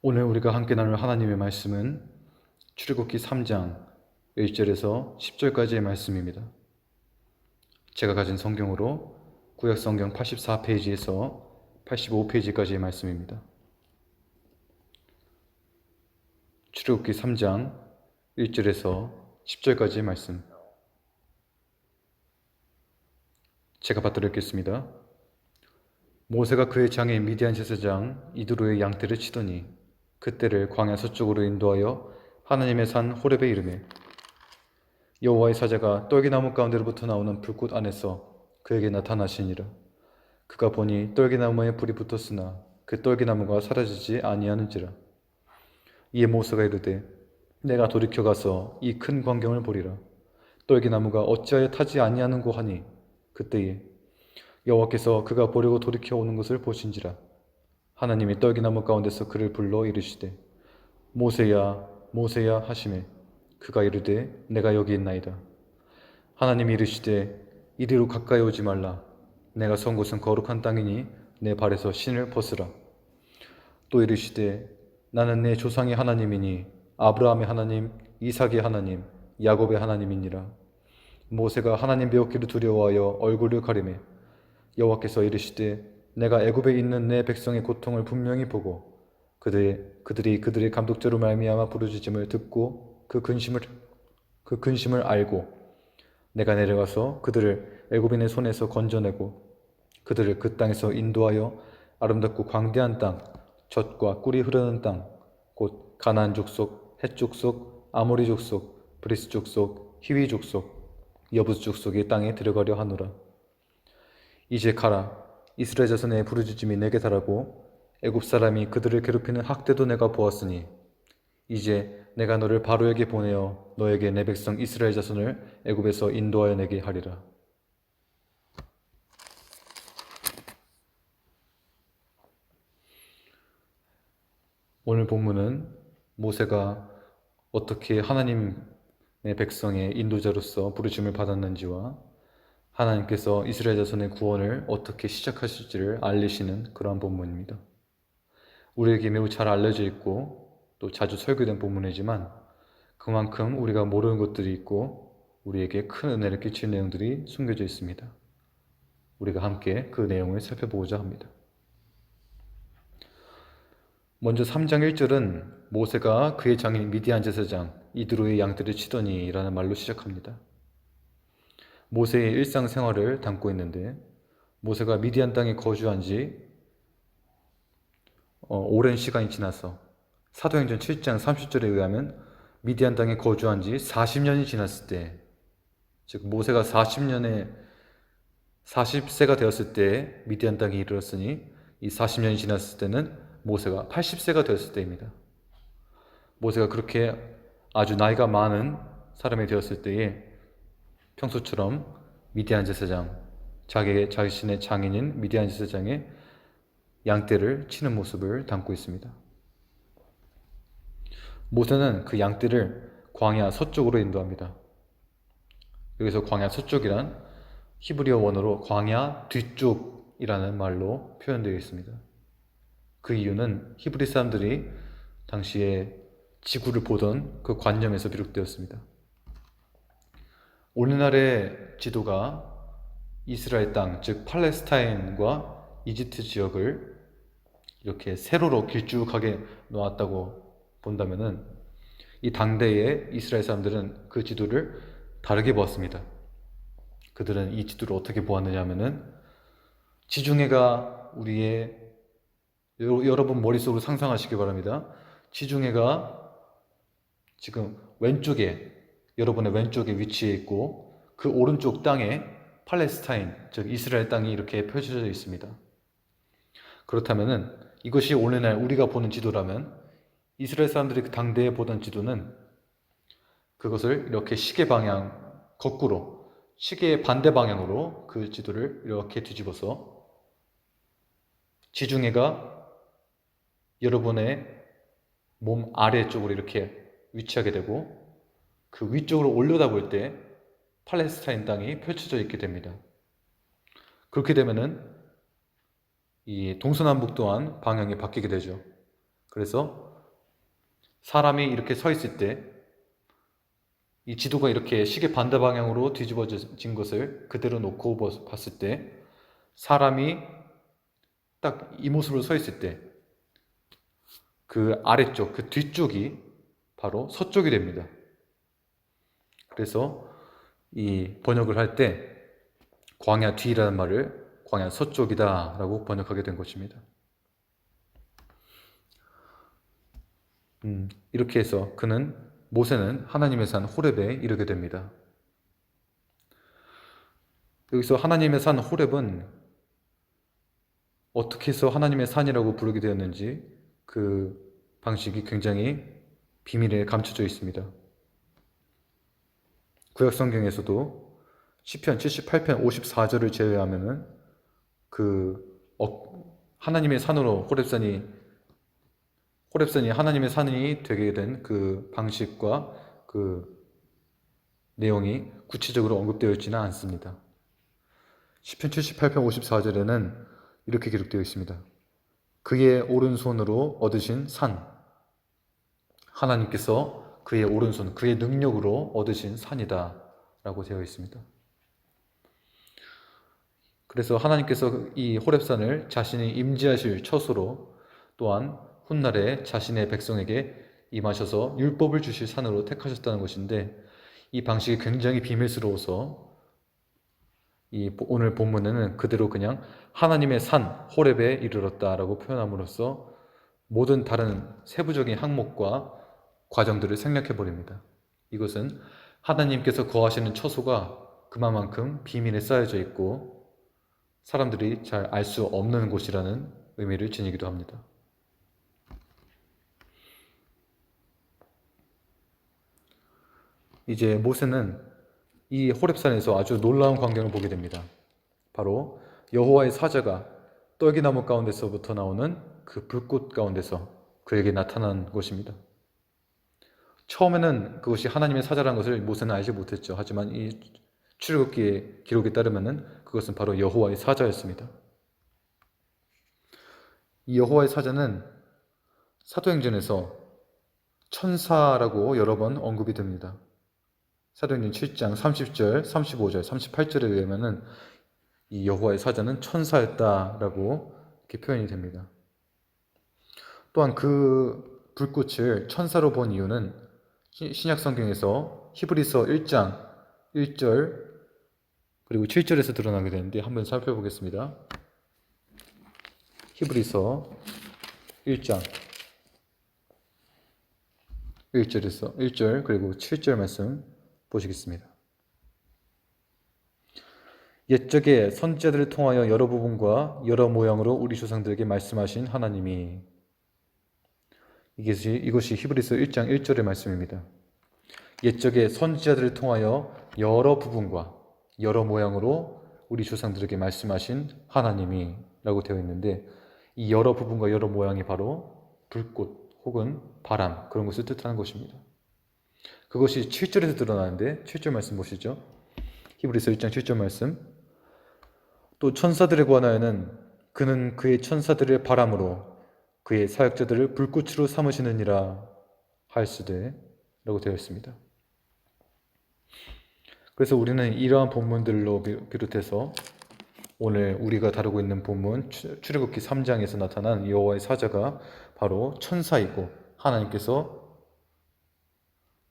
오늘 우리가 함께 나눌 하나님의 말씀은 출애굽기 3장 1절에서 10절까지의 말씀입니다. 제가 가진 성경으로 구약 성경 84페이지에서 85페이지까지의 말씀입니다. 출애굽기 3장 1절에서 10절까지의 말씀. 제가 받들어 읽겠습니다. 모세가 그의 장인 미디안 제사장 이드로의 양떼를 치더니 그때를 광야 서쪽으로 인도하여 하나님의 산 호렙에 이르매 여호와의 사자가 떨기나무 가운데로부터 나오는 불꽃 안에서 그에게 나타나시니라. 그가 보니 떨기나무에 불이 붙었으나 그 떨기나무가 사라지지 아니하는지라. 이에 모세가 이르되 내가 돌이켜 가서 이 큰 광경을 보리라. 떨기나무가 어찌하여 타지 아니하는고 하니 그때에 여호와께서 그가 보려고 돌이켜 오는 것을 보신지라. 하나님이 떨기나무 가운데서 그를 불러 이르시되 모세야 모세야 하시매 그가 이르되 내가 여기 있나이다. 하나님이 이르시되 이리로 가까이 오지 말라. 내가 선 곳은 거룩한 땅이니 내 발에서 신을 벗으라. 또 이르시되 나는 내 조상의 하나님이니 아브라함의 하나님 이삭의 하나님 야곱의 하나님이니라. 모세가 하나님 배웠기를 두려워하여 얼굴을 가리매 여호와께서 이르시되 내가 애굽에 있는 내 백성의 고통을 분명히 보고 그들이 그들의 감독자로 말미암아 부르짖음을 듣고 그 근심을 알고 내가 내려가서 그들을 애굽인의 손에서 건져내고 그들을 그 땅에서 인도하여 아름답고 광대한 땅 젖과 꿀이 흐르는 땅 곧 가나안 족속 헷 족속 아모리 족속 브리스 족속 히위 족속 여부스 족속의 땅에 들어가려 하노라. 이제 가라. 이스라엘 자손의 부르짖음이 내게 달하고 애굽 사람이 그들을 괴롭히는 학대도 내가 보았으니 이제 내가 너를 바로에게 보내어 너에게 내 백성 이스라엘 자손을 애굽에서 인도하여 내게 하리라. 오늘 본문은 모세가 어떻게 하나님의 백성의 인도자로서 부르심을 받았는지와 하나님께서 이스라엘 자손의 구원을 어떻게 시작하실지를 알리시는 그러한 본문입니다. 우리에게 매우 잘 알려져 있고 또 자주 설교된 본문이지만 그만큼 우리가 모르는 것들이 있고 우리에게 큰 은혜를 끼칠 내용들이 숨겨져 있습니다. 우리가 함께 그 내용을 살펴보고자 합니다. 먼저 3장 1절은 모세가 그의 장인 미디안 제사장 이드로의 양떼를 치더니 라는 말로 시작합니다. 모세의 일상생활을 담고 있는데 모세가 미디안 땅에 거주한 지 오랜 시간이 지나서 사도행전 7장 30절에 의하면 미디안 땅에 거주한 지 40년이 지났을 때, 즉 모세가 40세가 되었을 때 미디안 땅에 이르렀으니 이 40년이 지났을 때는 모세가 80세가 되었을 때입니다. 모세가 그렇게 아주 나이가 많은 사람이 되었을 때에 평소처럼 미디안 제사장, 자신의 장인인 미디안 제사장의 양떼를 치는 모습을 담고 있습니다. 모세는 그 양떼를 광야 서쪽으로 인도합니다. 여기서 광야 서쪽이란 히브리어 원어로 광야 뒤쪽이라는 말로 표현되어 있습니다. 그 이유는 히브리 사람들이 당시에 지구를 보던 그 관념에서 비롯되었습니다. 오늘날의 지도가 이스라엘 땅, 즉 팔레스타인과 이집트 지역을 이렇게 세로로 길쭉하게 놓았다고 본다면은 이 당대의 이스라엘 사람들은 그 지도를 다르게 보았습니다. 그들은 이 지도를 어떻게 보았느냐 하면은 지중해가 여러분 머릿속으로 상상하시기 바랍니다. 지중해가 지금 여러분의 왼쪽에 위치해 있고 그 오른쪽 땅에 팔레스타인, 즉 이스라엘 땅이 이렇게 펼쳐져 있습니다. 그렇다면은 이것이 오늘날 우리가 보는 지도라면 이스라엘 사람들이 그 당대에 보던 지도는 그것을 이렇게 거꾸로 시계의 반대 방향으로 그 지도를 이렇게 뒤집어서 지중해가 여러분의 몸 아래쪽으로 이렇게 위치하게 되고 그 위쪽으로 올려다 볼 때 팔레스타인 땅이 펼쳐져 있게 됩니다. 그렇게 되면은 이 동서남북 또한 방향이 바뀌게 되죠. 그래서 사람이 이렇게 서 있을 때 이 지도가 이렇게 시계 반대 방향으로 뒤집어진 것을 그대로 놓고 봤을 때 사람이 딱 이 모습으로 서 있을 때 그 아래쪽, 그 뒤쪽이 바로 서쪽이 됩니다. 그래서 이 번역을 할 때 광야 뒤라는 말을 광야 서쪽이다 라고 번역하게 된 것입니다. 이렇게 해서 모세는 하나님의 산 호렙에 이르게 됩니다. 여기서 하나님의 산 호렙은 어떻게 해서 하나님의 산이라고 부르게 되었는지 그 방식이 굉장히 비밀에 감춰져 있습니다. 구약 성경에서도 시편 78편 54절을 제외하면은 하나님의 산으로 호렙산이 하나님의 산이 되게 된 그 방식과 그 내용이 구체적으로 언급되어 있지는 않습니다. 시편 78편 54절에는 이렇게 기록되어 있습니다. 그의 오른손으로 얻으신 산, 하나님께서 그의 오른손, 그의 능력으로 얻으신 산이다 라고 되어 있습니다. 그래서 하나님께서 이 호렙산을 자신이 임재하실 처소로, 또한 훗날에 자신의 백성에게 임하셔서 율법을 주실 산으로 택하셨다는 것인데, 이 방식이 굉장히 비밀스러워서 오늘 본문에는 그대로 그냥 하나님의 산 호렙에 이르렀다라고 표현함으로써 모든 다른 세부적인 항목과 과정들을 생략해 버립니다. 이것은 하나님께서 거하시는 처소가 그만큼 비밀에 쌓여져 있고 사람들이 잘 알 수 없는 곳이라는 의미를 지니기도 합니다. 이제 모세는 이 호렙산에서 아주 놀라운 광경을 보게 됩니다. 바로 여호와의 사자가 떨기나무 가운데서부터 나오는 그 불꽃 가운데서 그에게 나타난 것입니다. 처음에는 그것이 하나님의 사자라는 것을 모세는 알지 못했죠. 하지만 이 출애굽기의 기록에 따르면 그것은 바로 여호와의 사자였습니다. 이 여호와의 사자는 사도행전에서 천사라고 여러 번 언급이 됩니다. 사도행전 7장 30절, 35절, 38절에 의하면 이 여호와의 사자는 천사였다라고 이렇게 표현이 됩니다. 또한 그 불꽃을 천사로 본 이유는 신약 성경에서 히브리서 1장 1절 그리고 7절에서 드러나게 되는데 한번 살펴보겠습니다. 히브리서 1장 1절 그리고 7절 말씀 보시겠습니다. 옛적에 선지자들을 통하여 여러 부분과 여러 모양으로 우리 조상들에게 말씀하신 하나님이, 이것이 히브리서 1장 1절의 말씀입니다. 옛적에 선지자들을 통하여 여러 부분과 여러 모양으로 우리 조상들에게 말씀하신 하나님이 라고 되어 있는데, 이 여러 부분과 여러 모양이 바로 불꽃 혹은 바람, 그런 것을 뜻하는 것입니다. 그것이 7절에서 드러나는데 7절 말씀 보시죠. 히브리서 1장 7절 말씀. 또 천사들에 관하여는 그는 그의 천사들의 바람으로 그의 사역자들을 불꽃으로 삼으시느니라 하였으되 라고 되어 있습니다. 그래서 우리는 이러한 본문들로 비롯해서 오늘 우리가 다루고 있는 본문 출애굽기 3장에서 나타난 여호와의 사자가 바로 천사이고, 하나님께서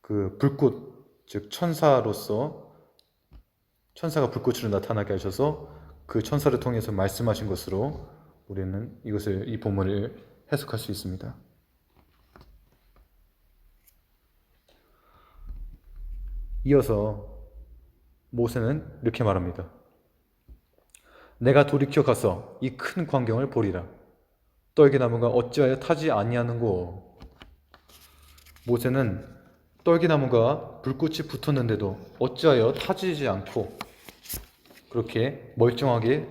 그 불꽃, 즉 천사로서 천사가 불꽃으로 나타나게 하셔서 그 천사를 통해서 말씀하신 것으로 우리는 이 본문을 해석할 수 있습니다. 이어서 모세는 이렇게 말합니다. 내가 돌이켜 가서 이 큰 광경을 보리라. 떨기나무가 어찌하여 타지 아니하는고. 모세는 떨기나무가 불꽃이 붙었는데도 어찌하여 타지지 않고 그렇게 멀쩡하게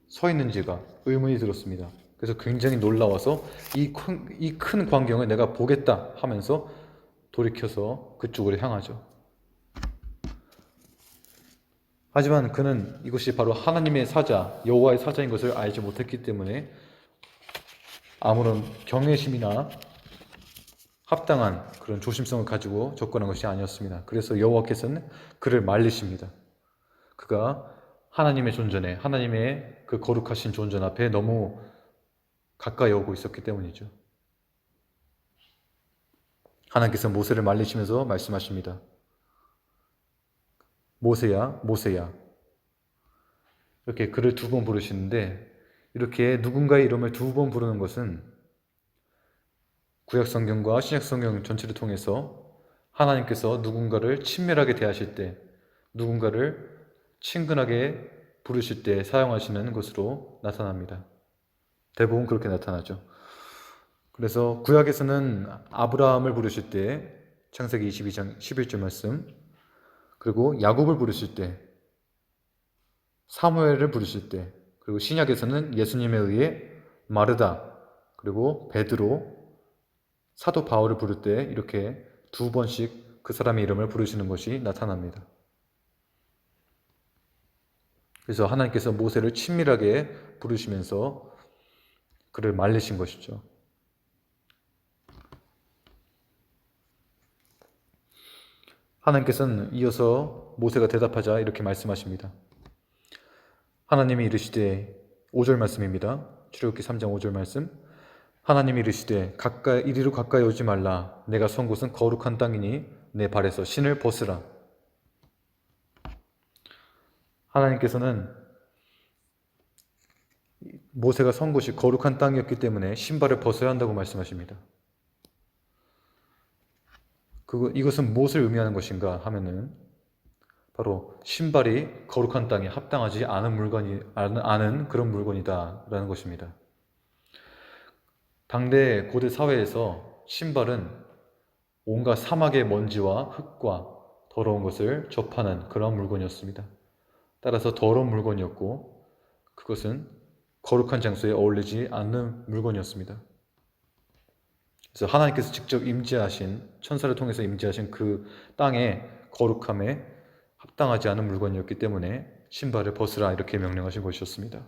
서 있는지가 의문이 들었습니다. 그래서 굉장히 놀라워서 이 큰 광경을 내가 보겠다 하면서 돌이켜서 그쪽으로 향하죠. 하지만 그는 이것이 바로 하나님의 사자, 여호와의 사자인 것을 알지 못했기 때문에 아무런 경외심이나 합당한 그런 조심성을 가지고 접근한 것이 아니었습니다. 그래서 여호와께서는 그를 말리십니다. 그가 하나님의 존전에, 하나님의 그 거룩하신 존전 앞에 너무 가까이 오고 있었기 때문이죠. 하나님께서 모세를 말리시면서 말씀하십니다. 모세야, 모세야. 이렇게 그를 두 번 부르시는데, 이렇게 누군가의 이름을 두 번 부르는 것은 구약 성경과 신약 성경 전체를 통해서 하나님께서 누군가를 친밀하게 대하실 때, 누군가를 친근하게 부르실 때 사용하시는 것으로 나타납니다. 대부분 그렇게 나타나죠. 그래서 구약에서는 아브라함을 부르실 때 창세기 22장 11절 말씀, 그리고 야곱을 부르실 때, 사무엘을 부르실 때, 그리고 신약에서는 예수님에 의해 마르다, 그리고 베드로, 사도 바울을 부를 때 이렇게 두 번씩 그 사람의 이름을 부르시는 것이 나타납니다. 그래서 하나님께서 모세를 친밀하게 부르시면서 그를 말리신 것이죠. 하나님께서는 이어서 모세가 대답하자 이렇게 말씀하십니다. 하나님이 이르시되 5절 말씀입니다. 출애굽기 3장 5절 말씀. 하나님이 이르시되 이리로 가까이 오지 말라. 내가 선 곳은 거룩한 땅이니 내 발에서 신을 벗으라. 하나님께서는 모세가 선 곳이 거룩한 땅이었기 때문에 신발을 벗어야 한다고 말씀하십니다. 이것은 무엇을 의미하는 것인가 하면은 바로 신발이 거룩한 땅에 합당하지 않은 그런 물건이다라는 것입니다. 당대 고대 사회에서 신발은 온갖 사막의 먼지와 흙과 더러운 것을 접하는 그런 물건이었습니다. 따라서 더러운 물건이었고 그것은 거룩한 장소에 어울리지 않는 물건이었습니다. 그래서 하나님께서 직접 천사를 통해서 임재하신 그 땅의 거룩함에 합당하지 않은 물건이었기 때문에 신발을 벗으라 이렇게 명령하신 것이었습니다.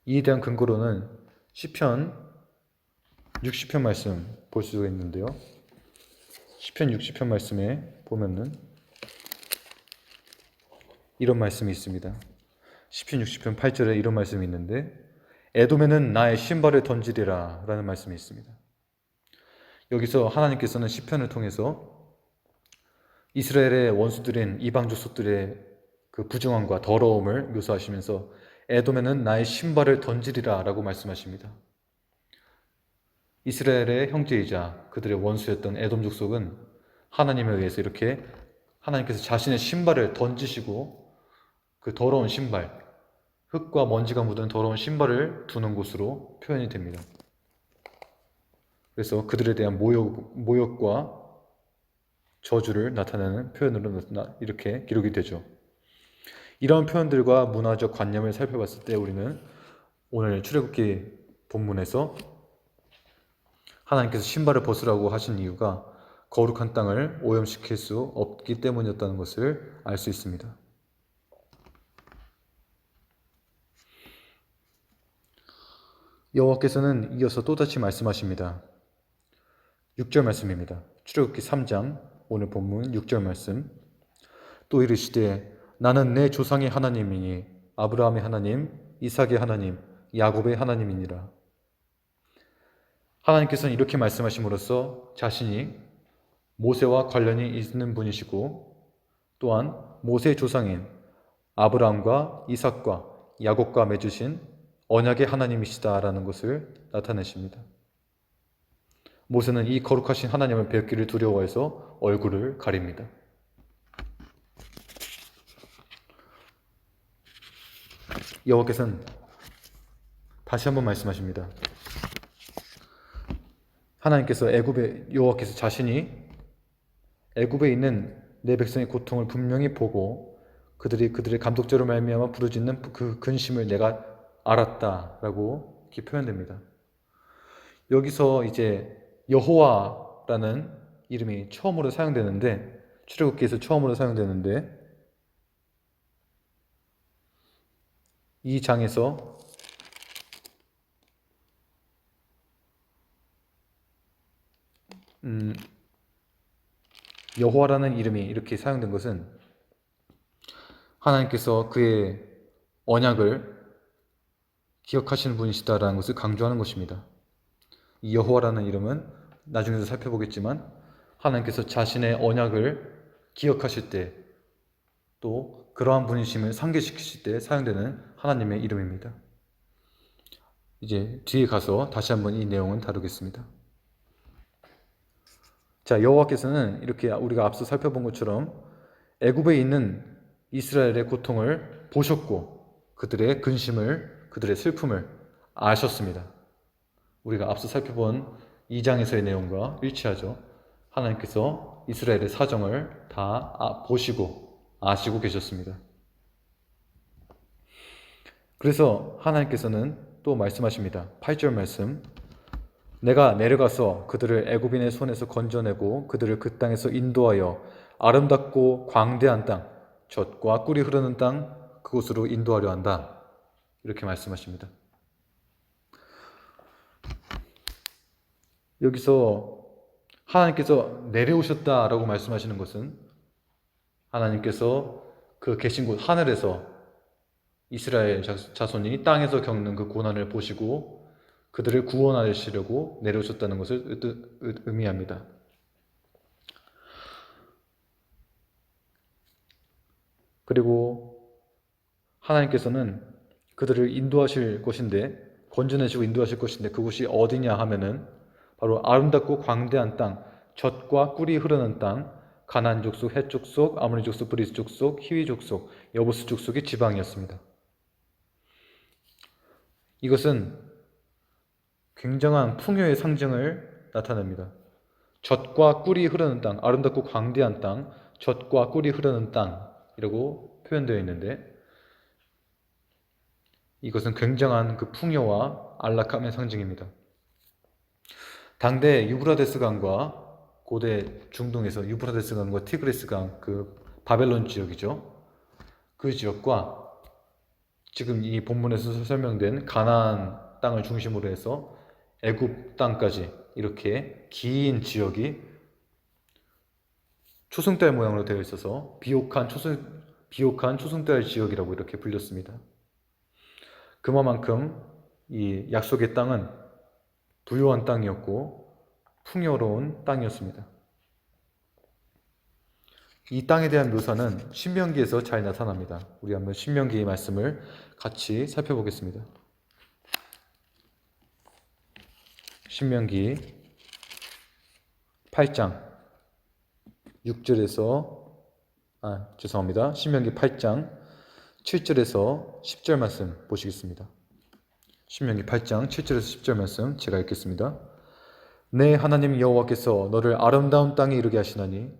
이에 대한 근거로는 시편 60편 말씀 볼 수가 있는데요. 시편 60편 말씀에 보면은 이런 말씀이 있습니다. 시편 60편 8절에 이런 말씀이 있는데 에돔에는 나의 신발을 던지리라 라는 말씀이 있습니다. 여기서 하나님께서는 시편을 통해서 이스라엘의 원수들인 이방 족속들의 그 부정함과 더러움을 묘사하시면서 에돔에는 나의 신발을 던지리라 라고 말씀하십니다. 이스라엘의 형제이자 그들의 원수였던 에돔 족속은 하나님에 의해서 이렇게 하나님께서 자신의 신발을 던지시고 그 더러운 신발, 흙과 먼지가 묻은 더러운 신발을 두는 곳으로 표현이 됩니다. 그래서 그들에 대한 모욕과 저주를 나타내는 표현으로 이렇게 기록이 되죠. 이런 표현들과 문화적 관념을 살펴봤을 때 우리는 오늘 출애굽기 본문에서 하나님께서 신발을 벗으라고 하신 이유가 거룩한 땅을 오염시킬 수 없기 때문이었다는 것을 알 수 있습니다. 여호와께서는 이어서 또다시 말씀하십니다. 6절 말씀입니다. 출애굽기 3장 오늘 본문 6절 말씀. 또 이르시되 나는 내 조상의 하나님이니 아브라함의 하나님, 이삭의 하나님, 야곱의 하나님이니라. 하나님께서는 이렇게 말씀하심으로써 자신이 모세와 관련이 있는 분이시고 또한 모세의 조상인 아브라함과 이삭과 야곱과 맺으신 언약의 하나님이시다라는 것을 나타내십니다. 모세는 이 거룩하신 하나님을 뵙기를 두려워해서 얼굴을 가립니다. 여호와께서는 다시 한번 말씀하십니다. 여호와께서 자신이 애굽에 있는 내 백성의 고통을 분명히 보고 그들의 감독죄로 말미암아 부르짖는 그 근심을 내가 알았다라고 이렇게 표현됩니다. 여기서 이제 여호와라는 이름이 처음으로 사용되는데 출애굽기에서 처음으로 사용되는데 이 장에서 여호와라는 이름이 이렇게 사용된 것은 하나님께서 그의 언약을 기억하시는 분이시다라는 것을 강조하는 것입니다. 이 여호와라는 이름은 나중에도 살펴보겠지만 하나님께서 자신의 언약을 기억하실 때, 또 그러한 분이심을 상기시키실 때 사용되는 하나님의 이름입니다. 이제 뒤에 가서 다시 한번 이 내용은 다루겠습니다. 자, 여호와께서는 이렇게 우리가 앞서 살펴본 것처럼 애굽에 있는 이스라엘의 고통을 보셨고 그들의 근심을, 그들의 슬픔을 아셨습니다. 우리가 앞서 살펴본 2장에서의 내용과 일치하죠. 하나님께서 이스라엘의 사정을 다 보시고 아시고 계셨습니다. 그래서 하나님께서는 또 말씀하십니다. 8절 말씀, 내가 내려가서 그들을 애굽인의 손에서 건져내고 그들을 그 땅에서 인도하여 아름답고 광대한 땅, 젖과 꿀이 흐르는 땅, 그곳으로 인도하려 한다. 이렇게 말씀하십니다. 여기서 하나님께서 내려오셨다라고 말씀하시는 것은 하나님께서 그 계신 곳 하늘에서 이스라엘 자손이 땅에서 겪는 그 고난을 보시고 그들을 구원하시려고 내려오셨다는 것을 의미합니다. 그리고 하나님께서는 그들을 인도하실 것인데, 건져내시고 인도하실 것인데 그곳이 어디냐 하면은 바로 아름답고 광대한 땅, 젖과 꿀이 흐르는 땅, 가나안 족속, 헷 족속, 아모리 족속, 브리스 족속, 히위 족속, 여부스 족속의 지방이었습니다. 이것은 굉장한 풍요의 상징을 나타냅니다. 젖과 꿀이 흐르는 땅, 아름답고 광대한 땅, 젖과 꿀이 흐르는 땅이라고 표현되어 있는데, 이것은 굉장한 그 풍요와 안락함의 상징입니다. 당대 유브라데스 강과 고대 중동에서 유브라데스 강과 티그리스 강, 그 바벨론 지역이죠. 그 지역과 지금 이 본문에서 설명된 가나안 땅을 중심으로 해서 애굽 땅까지 이렇게 긴 지역이 초승달 모양으로 되어 있어서 비옥한 초승달 지역이라고 이렇게 불렸습니다. 그만큼 이 약속의 땅은 부유한 땅이었고 풍요로운 땅이었습니다. 이 땅에 대한 묘사는 신명기에서 잘 나타납니다. 우리 한번 신명기의 말씀을 같이 살펴보겠습니다. 신명기 8장 6절에서 신명기 8장 7절에서 10절 말씀 보시겠습니다. 신명기 8장 7절에서 10절 말씀 제가 읽겠습니다. 내 하나님 여호와께서 너를 아름다운 땅에 이르게 하시나니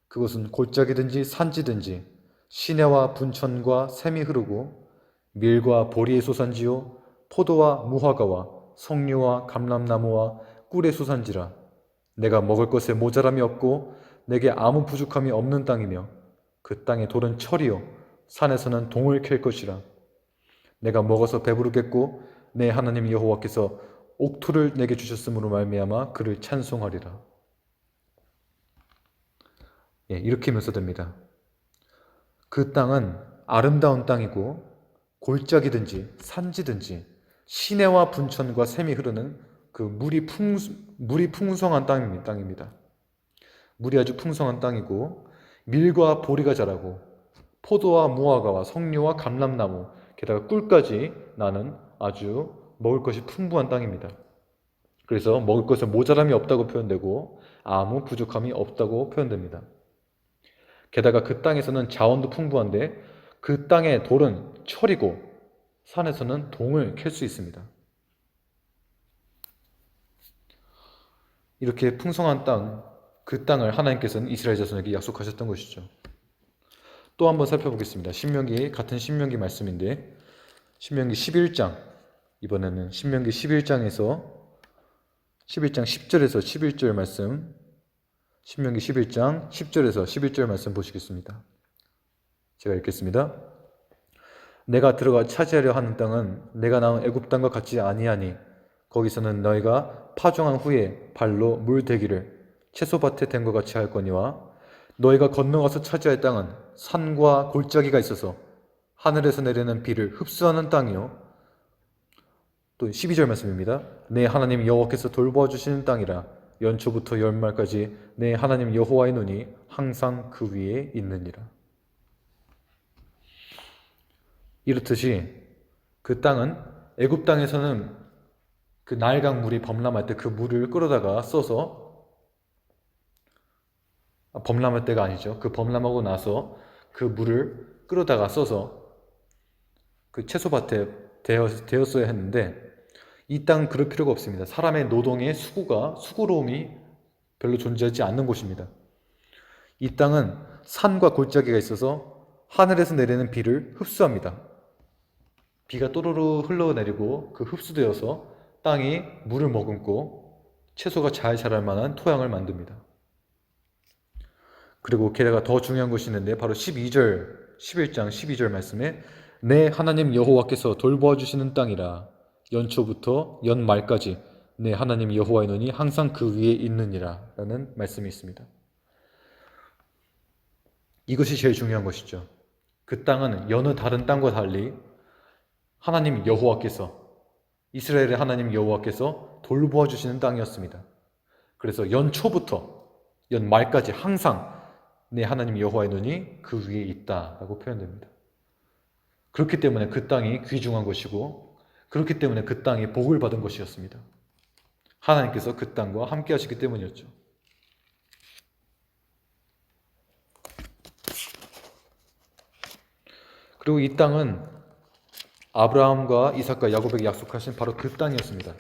그것은 골짜기든지 산지든지 시내와 분천과 샘이 흐르고 밀과 보리의 소산지요 포도와 무화과와 석류와 감람나무와 꿀의 소산지라. 내가 먹을 것에 모자람이 없고 내게 아무 부족함이 없는 땅이며 그 땅의 돌은 철이요 산에서는 동을 캘 것이라. 내가 먹어서 배부르겠고 내 하나님 여호와께서 옥토를 내게 주셨으므로 말미암아 그를 찬송하리라. 이렇게 묘사됩니다. 그 땅은 아름다운 땅이고 골짜기든지 산지든지 시내와 분천과 샘이 흐르는 그 물이 풍성한 땅입니다. 물이 아주 풍성한 땅이고 밀과 보리가 자라고 포도와 무화과와 석류와 감람나무 게다가 꿀까지 나는 아주 먹을 것이 풍부한 땅입니다. 그래서 먹을 것에 모자람이 없다고 표현되고 아무 부족함이 없다고 표현됩니다. 게다가 그 땅에서는 자원도 풍부한데 그 땅의 돌은 철이고 산에서는 동을 캘 수 있습니다. 이렇게 풍성한 땅, 그 땅을 하나님께서는 이스라엘 자손에게 약속하셨던 것이죠. 또 한번 살펴보겠습니다. 같은 신명기 말씀인데 신명기 11장, 이번에는 신명기 11장 10절에서 11절 말씀, 신명기 11장 10절에서 11절 말씀 보시겠습니다. 제가 읽겠습니다. 내가 들어가 차지하려 하는 땅은 내가 낳은 애굽 땅과 같지 아니하니 거기서는 너희가 파종한 후에 발로 물대기를 채소밭에 된 것 같이 할 거니와 너희가 건너가서 차지할 땅은 산과 골짜기가 있어서 하늘에서 내리는 비를 흡수하는 땅이요 또 12절 말씀입니다. 내 하나님 여호와께서 돌보아 주시는 땅이라 연초부터 열말까지 내 하나님 여호와의 눈이 항상 그 위에 있느니라. 이렇듯이 그 땅은 애굽 땅에서는 그 나일강 물이 범람할 때 그 물을 끌어다가 써서 범람할 때가 아니죠. 그 범람하고 나서 그 물을 끌어다가 써서 그 채소밭에 되었어야 했는데 이 땅은 그럴 필요가 없습니다. 사람의 노동의 수고로움이 별로 존재하지 않는 곳입니다. 이 땅은 산과 골짜기가 있어서 하늘에서 내리는 비를 흡수합니다. 비가 또르르 흘러내리고 그 흡수되어서 땅이 물을 머금고 채소가 잘 자랄 만한 토양을 만듭니다. 그리고 게다가 더 중요한 것이 있는데 바로 11장 12절 말씀에 내 하나님 여호와께서 돌보아 주시는 땅이라 연초부터 연말까지 내 하나님 여호와의 눈이 항상 그 위에 있느니라 라는 말씀이 있습니다. 이것이 제일 중요한 것이죠. 그 땅은 여느 다른 땅과 달리 하나님 여호와께서 이스라엘의 하나님 여호와께서 돌보아 주시는 땅이었습니다. 그래서 연초부터 연말까지 항상 내 하나님 여호와의 눈이 그 위에 있다라고 표현됩니다. 그렇기 때문에 그 땅이 귀중한 것이고 그렇기 때문에 그 땅이 복을 받은 것이었습니다. 하나님께서 그 땅과 함께 하시기 때문이었죠. 그리고 이 땅은 아브라함과 이삭과 야곱에게 약속하신 바로 그 땅이었습니다.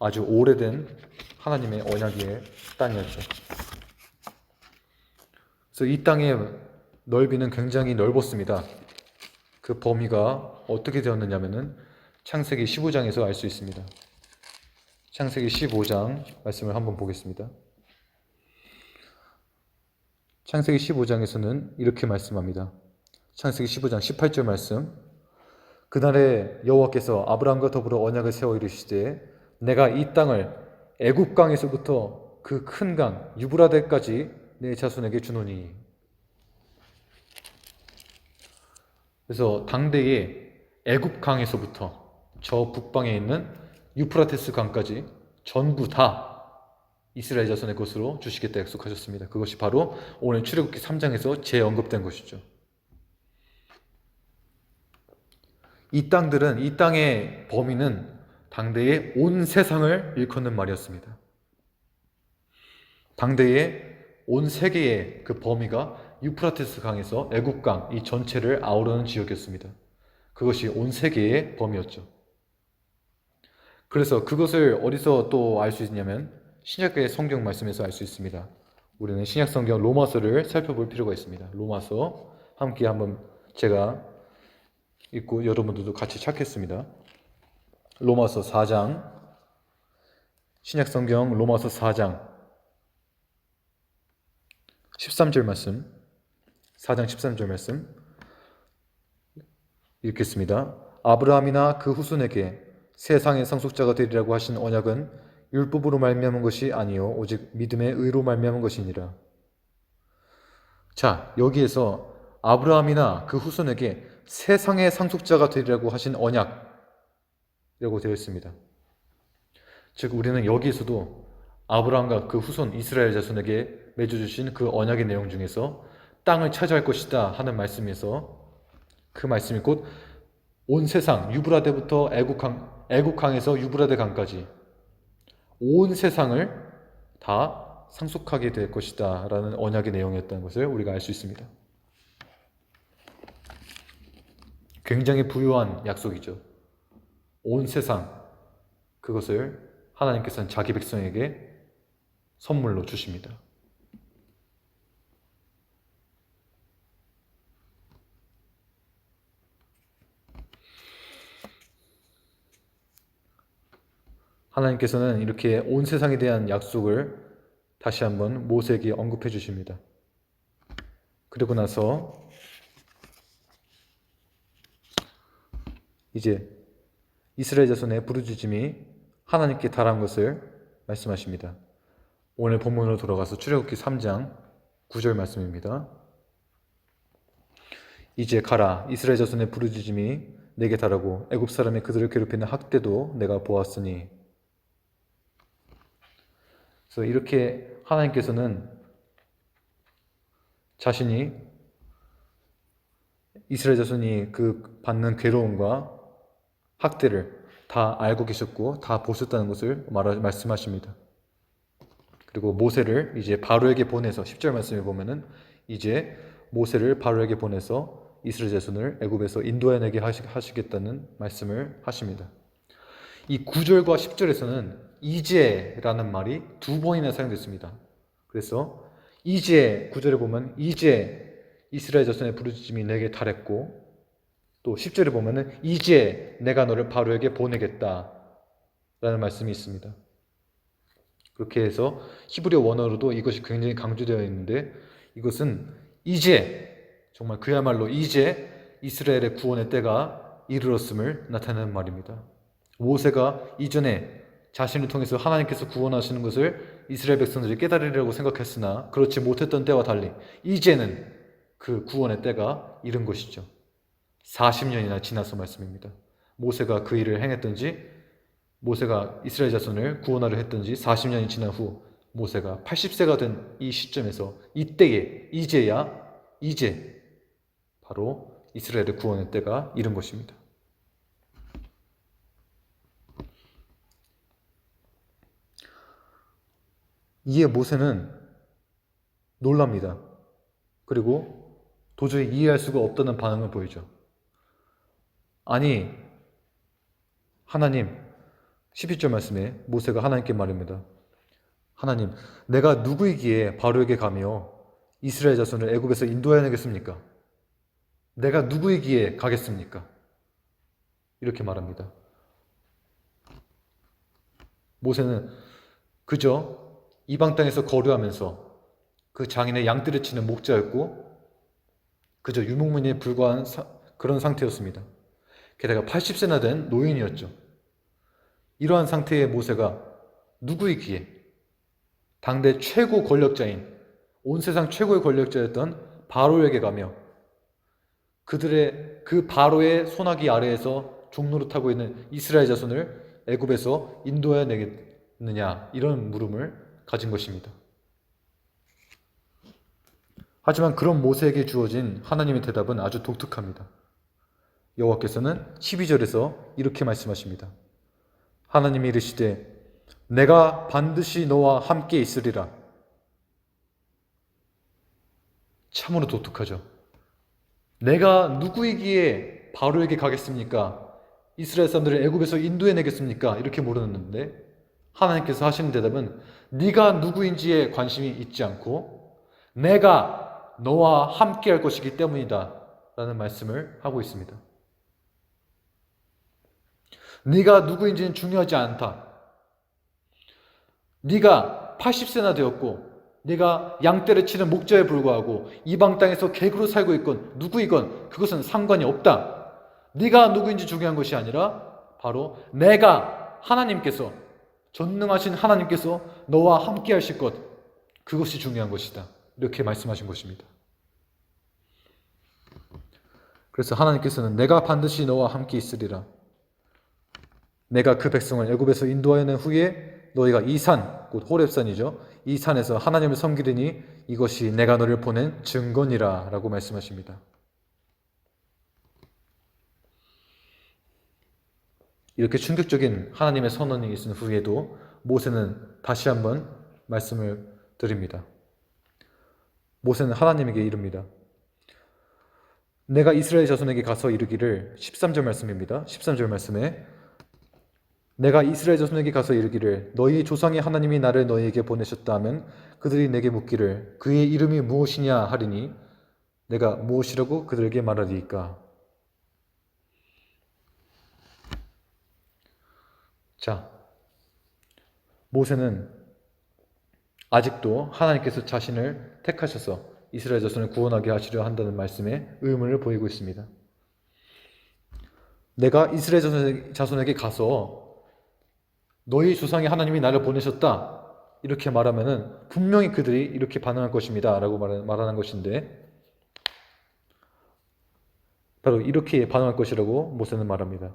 아주 오래된 하나님의 언약의 땅이었죠. 그래서 이 땅의 넓이는 굉장히 넓었습니다. 그 범위가 어떻게 되었느냐면은 창세기 15장에서 알 수 있습니다. 창세기 15장 말씀을 한번 보겠습니다. 창세기 15장에서는 이렇게 말씀합니다. 창세기 15장 18절 말씀. 그날에 여호와께서 아브라함과 더불어 언약을 세워 이르시되 내가 이 땅을 애굽 강에서부터 그 큰 강 유브라데까지 내 자손에게 주노니. 그래서 당대의 애굽 강에서부터 저 북방에 있는 유프라테스 강까지 전부 다 이스라엘 자손의 것으로 주시겠다 약속하셨습니다. 그것이 바로 오늘 출애굽기 3장에서 재언급된 것이죠. 이 땅들은 이 땅의 범위는 당대의 온 세상을 일컫는 말이었습니다. 당대의 온 세계의 그 범위가 유프라테스 강에서 애굽 강 이 전체를 아우르는 지역이었습니다. 그것이 온 세계의 범위였죠. 그래서 그것을 어디서 또 알 수 있냐면 신약의 성경 말씀에서 알 수 있습니다. 우리는 신약 성경 로마서를 살펴볼 필요가 있습니다. 로마서 함께 한번 제가 읽고 여러분들도 같이 찾겠습니다. 로마서 4장, 신약 성경 로마서 4장 13절 말씀, 4장 13절 말씀 읽겠습니다. 아브라함이나 그 후손에게 세상의 상속자가 되리라고 하신 언약은 율법으로 말미암은 것이 아니요 오직 믿음의 의로 말미암은 것이니라. 자, 여기에서 아브라함이나 그 후손에게 세상의 상속자가 되리라고 하신 언약이라고 되어 있습니다. 즉 우리는 여기에서도 아브라함과 그 후손 이스라엘 자손에게 맺어주신 그 언약의 내용 중에서 땅을 차지할 것이다 하는 말씀에서 그 말씀이 곧 온 세상 유브라데부터 애국강에서 유브라데 강까지 온 세상을 다 상속하게 될 것이다 라는 언약의 내용이었다는 것을 우리가 알 수 있습니다. 굉장히 부유한 약속이죠. 온 세상 그것을 하나님께서는 자기 백성에게 선물로 주십니다. 하나님께서는 이렇게 온 세상에 대한 약속을 다시 한번 모세에게 언급해 주십니다. 그리고 나서 이제 이스라엘 자손의 부르짖음이 하나님께 달한 것을 말씀하십니다. 오늘 본문으로 돌아가서 출애굽기 3장 9절 말씀입니다. 이제 가라, 이스라엘 자손의 부르짖음이 내게 달하고 애굽 사람이 그들을 괴롭히는 학대도 내가 보았으니. 그래서 이렇게 하나님께서는 자신이 이스라엘 자손이 그 받는 괴로움과 학대를 다 알고 계셨고 다 보셨다는 것을 말씀하십니다. 그리고 모세를 이제 바로에게 보내서 10절 말씀에 보면은 이제 모세를 바로에게 보내서 이스라엘 자손을 애굽에서 인도해내게 하시겠다는 말씀을 하십니다. 이 9절과 10절에서는 이제라는 말이 두 번이나 사용됐습니다. 그래서 이제 9절에 보면 이제 이스라엘 자손의 부르짖음이 내게 달했고, 또 10절에 보면은 이제 내가 너를 바로에게 보내겠다 라는 말씀이 있습니다. 그렇게 해서 히브리어 원어로도 이것이 굉장히 강조되어 있는데, 이것은 이제 정말 그야말로 이제 이스라엘의 구원의 때가 이르렀음을 나타내는 말입니다. 모세가 이전에 자신을 통해서 하나님께서 구원하시는 것을 이스라엘 백성들이 깨달으리라고 생각했으나 그렇지 못했던 때와 달리 이제는 그 구원의 때가 이른 것이죠. 40년이나 지나서 말씀입니다. 모세가 그 일을 행했던지, 모세가 이스라엘 자손을 구원하려 했던지 40년이 지난 후 모세가 80세가 된 이 시점에서 이때에 이제 바로 이스라엘의 구원의 때가 이른 것입니다. 이에 모세는 놀랍니다. 그리고 도저히 이해할 수가 없다는 반응을 보이죠. 아니, 하나님, 11절 말씀에 모세가 하나님께 말합니다. 하나님, 내가 누구이기에 바로에게 가며 이스라엘 자손을 애굽에서 인도해내겠습니까? 내가 누구이기에 가겠습니까? 이렇게 말합니다. 모세는 그저 이방 땅에서 거류하면서 그 장인의 양떼를 치는 목자였고 그저 유목민에 불과한 그런 상태였습니다. 게다가 80세나 된 노인이었죠. 이러한 상태의 모세가 누구이기에 당대 최고 권력자인 온 세상 최고의 권력자였던 바로에게 가며 그들의 그 바로의 손아귀 아래에서 종노릇하고 있는 이스라엘 자손을 애굽에서 인도해내겠느냐, 이런 물음을 가진 것입니다. 하지만 그런 모세에게 주어진 하나님의 대답은 아주 독특합니다. 여호와께서는 12절에서 이렇게 말씀하십니다. 하나님이 이르시되 내가 반드시 너와 함께 있으리라. 참으로 독특하죠. 내가 누구이기에 바로에게 가겠습니까? 이스라엘 사람들을 애굽에서 인도해내겠습니까? 이렇게 물었는데 하나님께서 하시는 대답은 네가 누구인지에 관심이 있지 않고 내가 너와 함께 할 것이기 때문이다 라는 말씀을 하고 있습니다. 네가 누구인지는 중요하지 않다. 네가 80세나 되었고 네가 양떼를 치는 목자에 불과하고 이방 땅에서 객으로 살고 있건 누구이건 그것은 상관이 없다. 네가 누구인지 중요한 것이 아니라 바로 내가 하나님께서, 전능하신 하나님께서 너와 함께 하실 것, 그것이 중요한 것이다. 이렇게 말씀하신 것입니다. 그래서 하나님께서는 내가 반드시 너와 함께 있으리라. 내가 그 백성을 애굽에서 인도하여낸 후에 너희가 이 산, 곧 호렙산이죠. 이 산에서 하나님을 섬기리니 이것이 내가 너를 보낸 증거니라 라고 말씀하십니다. 이렇게 충격적인 하나님의 선언이 있은 후에도 모세는 다시 한번 말씀을 드립니다. 모세는 하나님에게 이릅니다. 내가 이스라엘 자손에게 가서 이르기를, 13절 말씀입니다. 13절 말씀에 내가 이스라엘 자손에게 가서 이르기를 너희 조상의 하나님이 나를 너희에게 보내셨다 하면 그들이 내게 묻기를 그의 이름이 무엇이냐 하리니 내가 무엇이라고 그들에게 말하리이까. 자, 모세는 아직도 하나님께서 자신을 택하셔서 이스라엘 자손을 구원하게 하시려 한다는 말씀에 의문을 보이고 있습니다. 내가 이스라엘 자손에게 가서 너희 조상의 하나님이 나를 보내셨다, 이렇게 말하면은 분명히 그들이 이렇게 반응할 것입니다 라고 말하는 것인데, 바로 이렇게 반응할 것이라고 모세는 말합니다.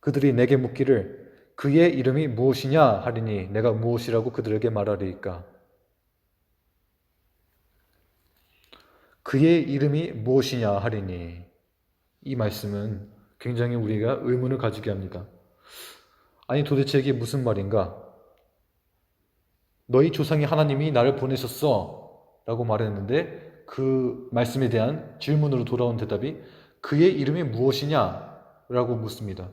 그들이 내게 묻기를 그의 이름이 무엇이냐 하리니 내가 무엇이라고 그들에게 말하리이까. 그의 이름이 무엇이냐 하리니, 이 말씀은 굉장히 우리가 의문을 가지게 합니다. 아니 도대체 이게 무슨 말인가? 너희 조상이 하나님이 나를 보내셨어 라고 말했는데 그 말씀에 대한 질문으로 돌아온 대답이 그의 이름이 무엇이냐 라고 묻습니다.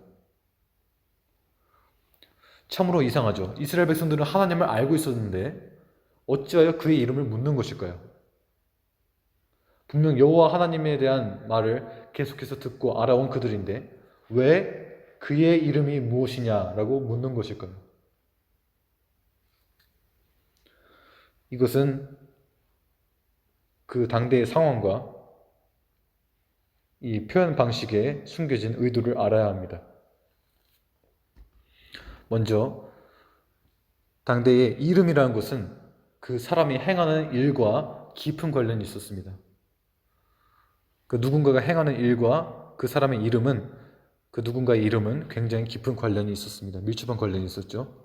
참으로 이상하죠. 이스라엘 백성들은 하나님을 알고 있었는데 어찌하여 그의 이름을 묻는 것일까요? 분명 여호와 하나님에 대한 말을 계속해서 듣고 알아온 그들인데 왜 그의 이름이 무엇이냐라고 묻는 것일까요? 이것은 그 당대의 상황과 이 표현 방식에 숨겨진 의도를 알아야 합니다. 먼저 당대의 이름이라는 것은 그 사람이 행하는 일과 깊은 관련이 있었습니다. 그 누군가가 행하는 일과 그 사람의 이름은, 그 누군가의 이름은 굉장히 깊은 관련이 있었습니다. 밀접한 관련이 있었죠.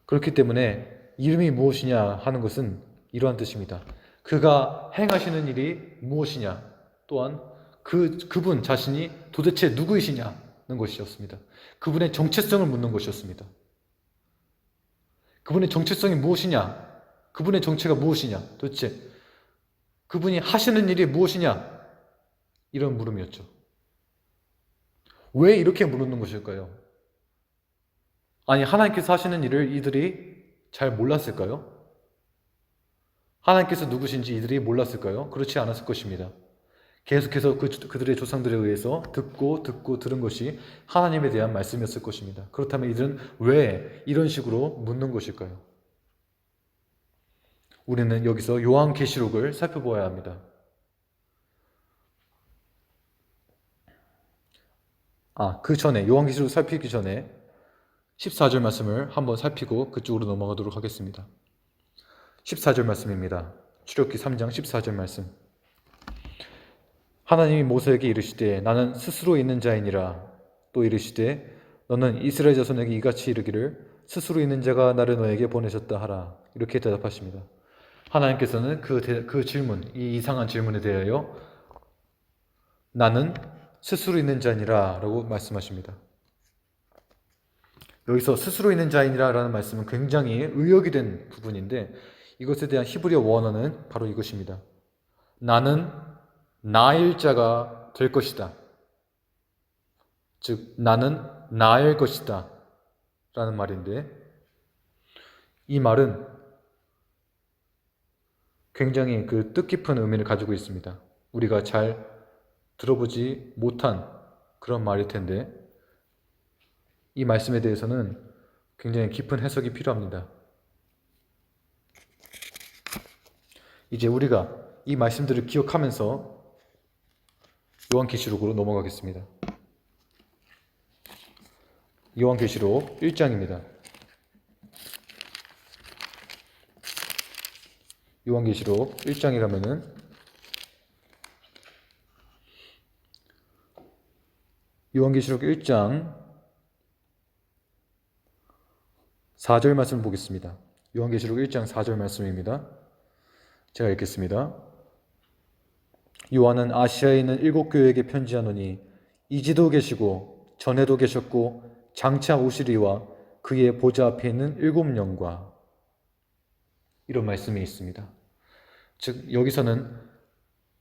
그렇기 때문에 이름이 무엇이냐 하는 것은 이러한 뜻입니다. 그가 행하시는 일이 무엇이냐, 또한 그분 자신이 도대체 누구이시냐는 것이었습니다. 그분의 정체성을 묻는 것이었습니다. 그분의 정체성이 무엇이냐, 그분의 정체가 무엇이냐, 도대체 그분이 하시는 일이 무엇이냐, 이런 물음이었죠. 왜 이렇게 물는 것일까요? 아니 하나님께서 하시는 일을 이들이 잘 몰랐을까요? 하나님께서 누구신지 이들이 몰랐을까요? 그렇지 않았을 것입니다. 계속해서 그들의 조상들에 의해서 듣고 들은 것이 하나님에 대한 말씀이었을 것입니다. 그렇다면 이들은 왜 이런 식으로 묻는 것일까요? 우리는 여기서 요한계시록을 살펴보아야 합니다. 그 전에 요한계시록 살피기 전에 14절 말씀을 한번 살피고 그쪽으로 넘어가도록 하겠습니다. 14절 말씀입니다. 출애굽기 3장 14절 말씀. 하나님이 모세에게 이르시되 나는 스스로 있는 자이니라. 또 이르시되 너는 이스라엘 자손에게 이같이 이르기를 스스로 있는 자가 나를 너에게 보내셨다 하라. 이렇게 대답하십니다. 하나님께서는 그 질문, 이 이상한 질문에 대하여 나는 스스로 있는 자니라 라고 말씀하십니다. 여기서 스스로 있는 자이니라 라는 말씀은 굉장히 의역이 된 부분인데 이것에 대한 히브리어 원어는 바로 이것입니다. 나는 나일 자가 될 것이다. 즉 나는 나일 것이다 라는 말인데, 이 말은 굉장히 그 뜻깊은 의미를 가지고 있습니다. 우리가 잘 들어보지 못한 그런 말일 텐데 이 말씀에 대해서는 굉장히 깊은 해석이 필요합니다. 이제 우리가 이 말씀들을 기억하면서 요한계시록으로 넘어가겠습니다. 요한계시록 1장입니다. 요한계시록 1장이라면은 요한계시록 1장 4절 말씀을 보겠습니다. 요한계시록 1장 4절 말씀입니다. 제가 읽겠습니다. 요한은 아시아에 있는 7교회에게 편지하노니 이제도 계시고 전에도 계셨고 장차 오시리와 그의 보좌 앞에 있는 7영과, 이런 말씀이 있습니다. 즉 여기서는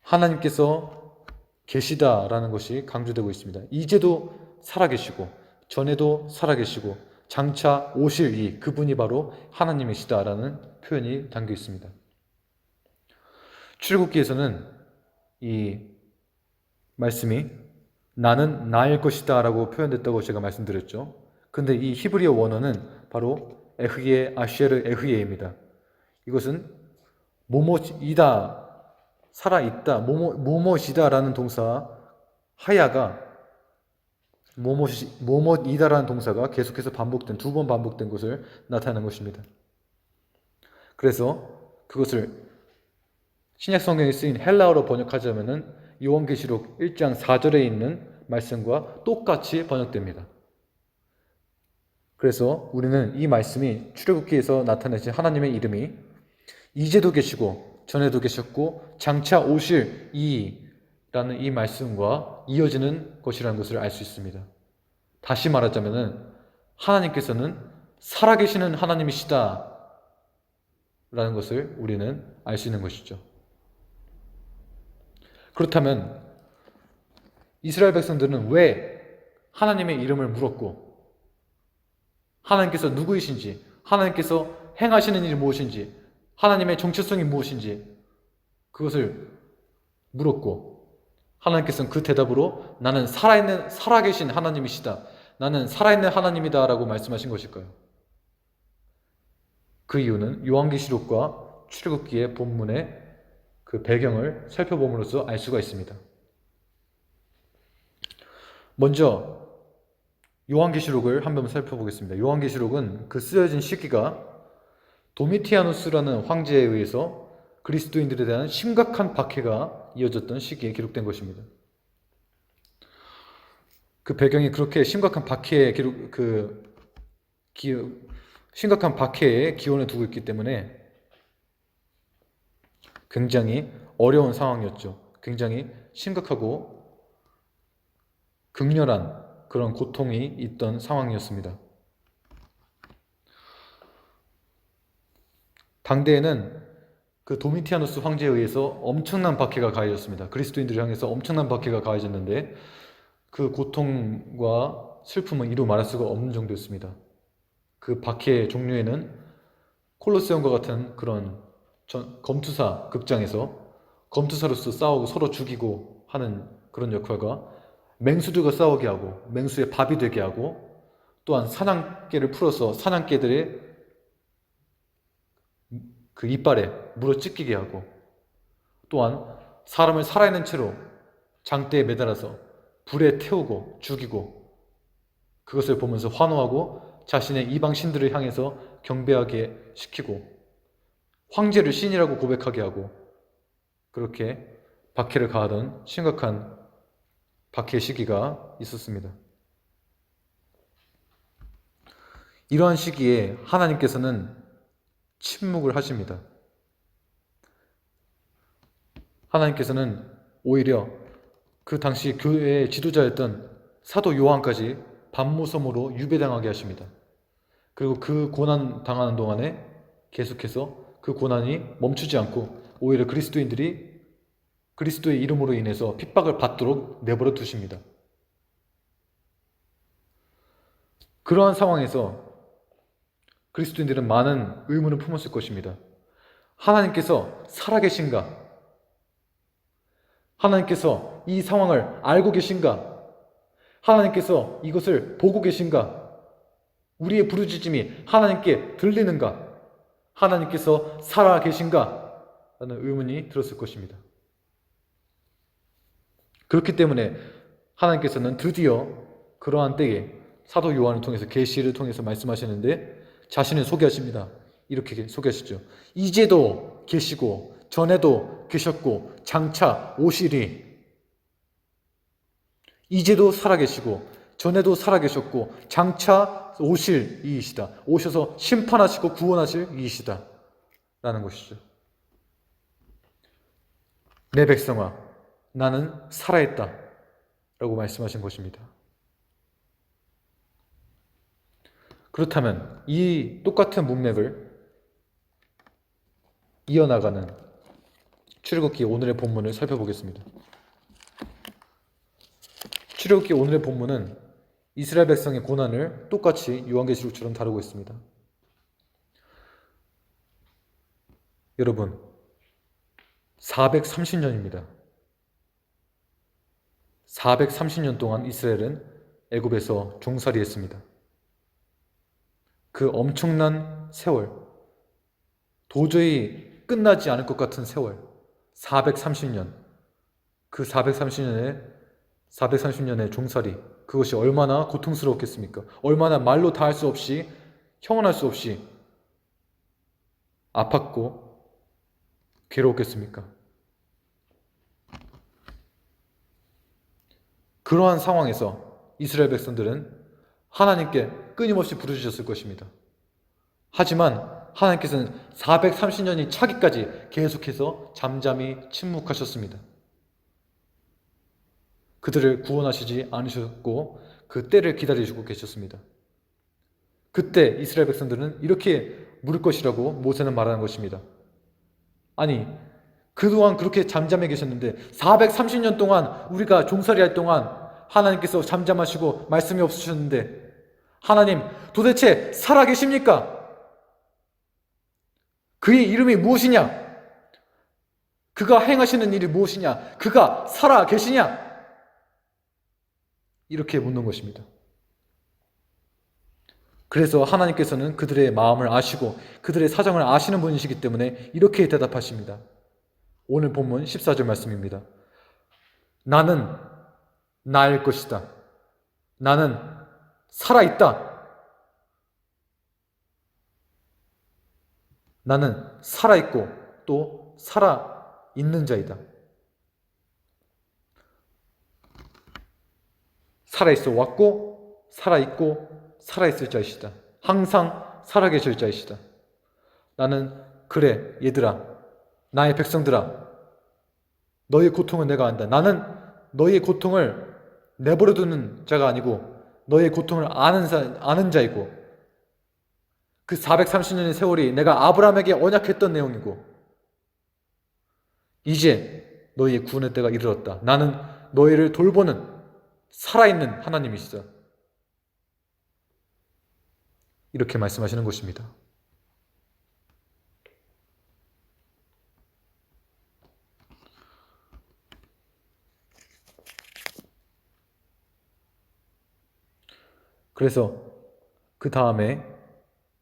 하나님께서 계시다라는 것이 강조되고 있습니다. 이제도 살아계시고 전에도 살아계시고 장차 오실 이 그분이 바로 하나님이시다라는 표현이 담겨 있습니다. 출애굽기에서는 이 말씀이 나는 나일 것이다 라고 표현됐다고 제가 말씀드렸죠. 근데 이 히브리어 원어는 바로 에흐예 아쉐르 에흐예입니다. 이것은 모모이다, 살아있다, 모모시다 라는 동사 하야가 모모이다라는 동사가 계속해서 두 번 반복된 것을 나타내는 것입니다. 그래서 그것을 신약 성경에 쓰인 헬라어로 번역하자면은 요한계시록 1장 4절에 있는 말씀과 똑같이 번역됩니다. 그래서 우리는 이 말씀이 출애굽기에서 나타내신 하나님의 이름이 이제도 계시고 전에도 계셨고 장차 오실 이라는 이 말씀과 이어지는 것이라는 것을 알 수 있습니다. 다시 말하자면은 하나님께서는 살아계시는 하나님이시다 라는 것을 우리는 알 수 있는 것이죠. 그렇다면 이스라엘 백성들은 왜 하나님의 이름을 물었고 하나님께서 누구이신지, 하나님께서 행하시는 일이 무엇인지, 하나님의 정체성이 무엇인지 그것을 물었고 하나님께서는 그 대답으로 나는 살아계신 하나님이시다, 나는 살아있는 하나님이다 라고 말씀하신 것일까요? 그 이유는 요한계시록과 출애굽기의 본문의 그 배경을 살펴봄으로써 알 수가 있습니다. 먼저 요한계시록을 한번 살펴보겠습니다. 요한계시록은 그 쓰여진 시기가 도미티아누스라는 황제에 의해서 그리스도인들에 대한 심각한 박해가 이어졌던 시기에 기록된 것입니다. 그 배경이 그렇게 심각한 박해의 심각한 박해의 기원을 두고 있기 때문에 굉장히 어려운 상황이었죠. 굉장히 심각하고 극렬한 그런 고통이 있던 상황이었습니다. 당대에는 그 도미티아누스 황제에 의해서 엄청난 박해가 가해졌습니다. 그리스도인들을 향해서 엄청난 박해가 가해졌는데 그 고통과 슬픔은 이루 말할 수가 없는 정도였습니다. 그 박해의 종류에는 콜로세움과 같은 그런 검투사 극장에서 검투사로서 싸우고 서로 죽이고 하는 그런 역할과 맹수들과 싸우게 하고 맹수의 밥이 되게 하고 또한 사냥개를 풀어서 사냥개들의 그 이빨에 물어 찢기게 하고 또한 사람을 살아있는 채로 장대에 매달아서 불에 태우고 죽이고 그것을 보면서 환호하고 자신의 이방 신들을 향해서 경배하게 시키고 황제를 신이라고 고백하게 하고 그렇게 박해를 가하던 심각한 박해 시기가 있었습니다. 이러한 시기에 하나님께서는 침묵을 하십니다. 하나님께서는 오히려 그 당시 교회의 지도자였던 사도 요한까지 반모섬으로 유배당하게 하십니다. 그리고 그 고난 당하는 동안에 계속해서 그 고난이 멈추지 않고 오히려 그리스도인들이 그리스도의 이름으로 인해서 핍박을 받도록 내버려 두십니다. 그러한 상황에서 그리스도인들은 많은 의문을 품었을 것입니다. 하나님께서 살아계신가? 하나님께서 이 상황을 알고 계신가? 하나님께서 이것을 보고 계신가? 우리의 부르짖음이 하나님께 들리는가? 하나님께서 살아계신가? 라는 의문이 들었을 것입니다. 그렇기 때문에 하나님께서는 드디어 그러한 때에 사도 요한을 통해서 계시를 통해서 말씀하시는데 자신을 소개하십니다. 이렇게 소개하시죠. 이제도 계시고 전에도 계셨고 장차 오시리. 이제도 살아계시고 전에도 살아계셨고 장차 오실 이이시다. 오셔서 심판하시고 구원하실 이이시다. 라는 것이죠. 내 백성아, 나는 살아있다. 라고 말씀하신 것입니다. 그렇다면 이 똑같은 문맥을 이어나가는 출애굽기 오늘의 본문을 살펴보겠습니다. 출애굽기 오늘의 본문은 이스라엘 백성의 고난을 똑같이 요한계시록처럼 다루고 있습니다. 여러분, 430년입니다. 430년 동안 이스라엘은 애굽에서 종살이했습니다. 그 엄청난 세월, 도저히 끝나지 않을 것 같은 세월, 430년, 그 430년의 종살이, 그것이 얼마나 고통스러웠겠습니까? 얼마나 말로 다할 수 없이, 형언할 수 없이 아팠고 괴로웠겠습니까? 그러한 상황에서 이스라엘 백성들은 하나님께 끊임없이 부르짖었을 것입니다. 하지만 하나님께서는 430년이 차기까지 계속해서 잠잠히 침묵하셨습니다. 그들을 구원하시지 않으셨고 그 때를 기다리시고 계셨습니다. 그때 이스라엘 백성들은 이렇게 물을 것이라고 모세는 말하는 것입니다. 아니, 그동안 그렇게 잠잠해 계셨는데 430년 동안 우리가 종살이 할 동안 하나님께서 잠잠하시고 말씀이 없으셨는데 하나님 도대체 살아계십니까? 그의 이름이 무엇이냐? 그가 행하시는 일이 무엇이냐? 그가 살아계시냐? 이렇게 묻는 것입니다. 그래서 하나님께서는 그들의 마음을 아시고 그들의 사정을 아시는 분이시기 때문에 이렇게 대답하십니다. 오늘 본문 14절 말씀입니다. 나는 나일 것이다. 나는 살아있다. 나는 살아있고 또 살아있는 자이다. 살아있어 왔고 살아있고 살아있을 자이시다. 항상 살아계실 자이시다. 나는 그래 얘들아 나의 백성들아 너의 고통은 내가 안다. 나는 너의 고통을 내버려두는 자가 아니고 너의 고통을 아는 자이고 그 430년의 세월이 내가 아브라함에게 언약했던 내용이고 이제 너희의 구원의 때가 이르렀다. 나는 너희를 돌보는 살아있는 하나님이시다. 이렇게 말씀하시는 것입니다. 그래서 그 다음에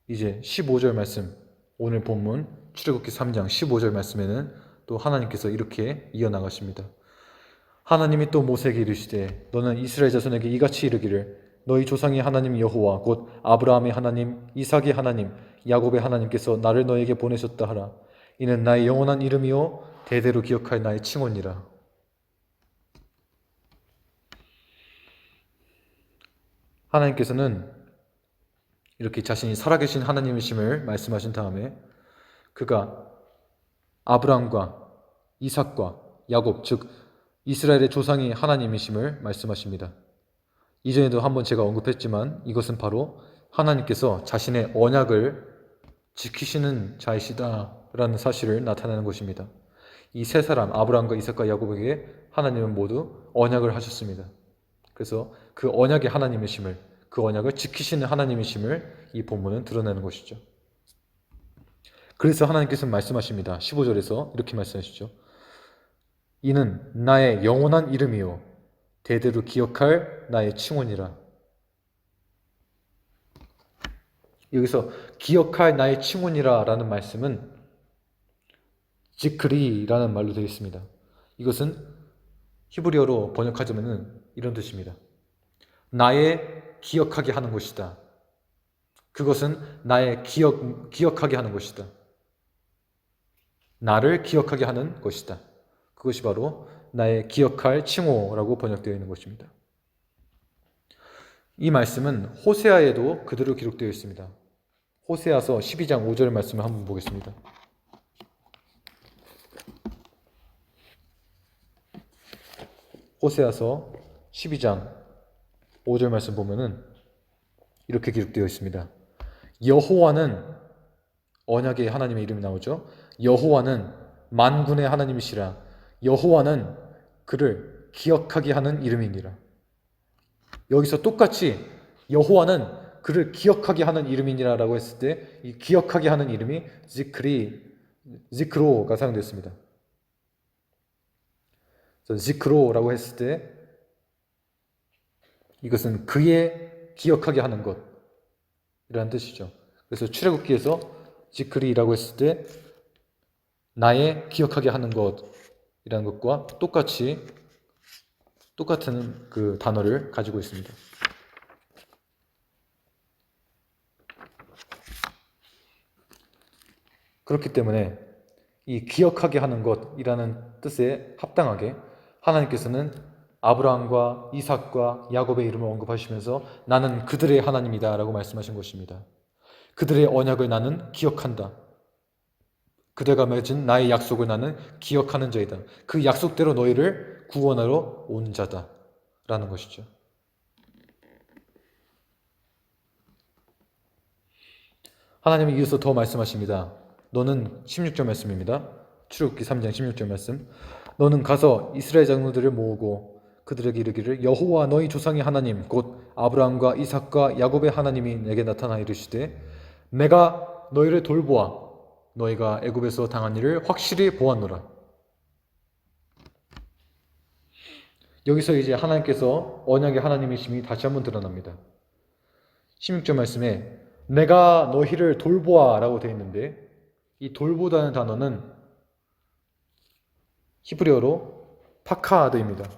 이제 15절 말씀, 오늘 본문 출애굽기 3장 15절 말씀에는 또 하나님께서 이렇게 이어나가십니다. 하나님이 또 모세에게 이르시되 너는 이스라엘 자손에게 이같이 이르기를 너희 조상의 하나님 여호와 곧 아브라함의 하나님, 이삭의 하나님, 야곱의 하나님께서 나를 너에게 보내셨다 하라. 이는 나의 영원한 이름이요 대대로 기억할 나의 칭호니라. 하나님께서는 이렇게 자신이 살아계신 하나님이심을 말씀하신 다음에 그가 아브라함과 이삭과 야곱 즉 이스라엘의 조상이 하나님이심을 말씀하십니다. 이전에도 한번 제가 언급했지만 이것은 바로 하나님께서 자신의 언약을 지키시는 자이시다라는 사실을 나타내는 것입니다. 이 세 사람 아브라함과 이삭과 야곱에게 하나님은 모두 언약을 하셨습니다. 그래서 그 언약의 하나님이심을 그 언약을 지키시는 하나님이심을 이 본문은 드러내는 것이죠. 그래서 하나님께서는 말씀하십니다. 15절에서 이렇게 말씀하시죠. 이는 나의 영원한 이름이요 대대로 기억할 나의 칭호니라. 여기서 기억할 나의 칭호니라 라는 말씀은 지크리라는 말로 되어 있습니다. 이것은 히브리어로 번역하자면 이런 뜻입니다. 나의 기억하게 하는 것이다. 그것은 나의 기억하게 하는 것이다. 나를 기억하게 하는 것이다. 그것이 바로 나의 기억할 칭호라고 번역되어 있는 것입니다. 이 말씀은 호세아에도 그대로 기록되어 있습니다. 호세아서 12장 5절 말씀을 한번 보겠습니다. 호세아서 12장 5절 말씀 보면은 이렇게 기록되어 있습니다. 여호와는 언약의 하나님의 이름이 나오죠. 여호와는 만군의 하나님이시라. 여호와는 그를 기억하게 하는 이름이니라. 여기서 똑같이 여호와는 그를 기억하게 하는 이름이니라라고 했을 때 이 기억하게 하는 이름이 지크로가 사용됐습니다. 지크로라고 했을 때 이것은 그의 기억하게 하는 것이라는 뜻이죠. 그래서 출애굽기에서 지크리라고 했을 때 나의 기억하게 하는 것이라는 것과 똑같은 그 단어를 가지고 있습니다. 그렇기 때문에 이 기억하게 하는 것이라는 뜻에 합당하게 하나님께서는 아브라함과 이삭과 야곱의 이름을 언급하시면서 나는 그들의 하나님이다 라고 말씀하신 것입니다. 그들의 언약을 나는 기억한다. 그대가 맺은 나의 약속을 나는 기억하는 자이다. 그 약속대로 너희를 구원하러 온 자다 라는 것이죠. 하나님이 이어서 더 말씀하십니다. 너는 16절 말씀입니다. 출애굽기 3장 16절 말씀. 너는 가서 이스라엘 장로들을 모으고 그들에게 이르기를 여호와 너희 조상의 하나님 곧 아브라함과 이삭과 야곱의 하나님이 내게 나타나 이르시되 내가 너희를 돌보아 너희가 애굽에서 당한 일을 확실히 보았노라. 여기서 이제 하나님께서 언약의 하나님이심이 다시 한번 드러납니다. 16절 말씀에 내가 너희를 돌보아 라고 되어 있는데 이 돌보다는 단어는 히브리어로 파카드입니다.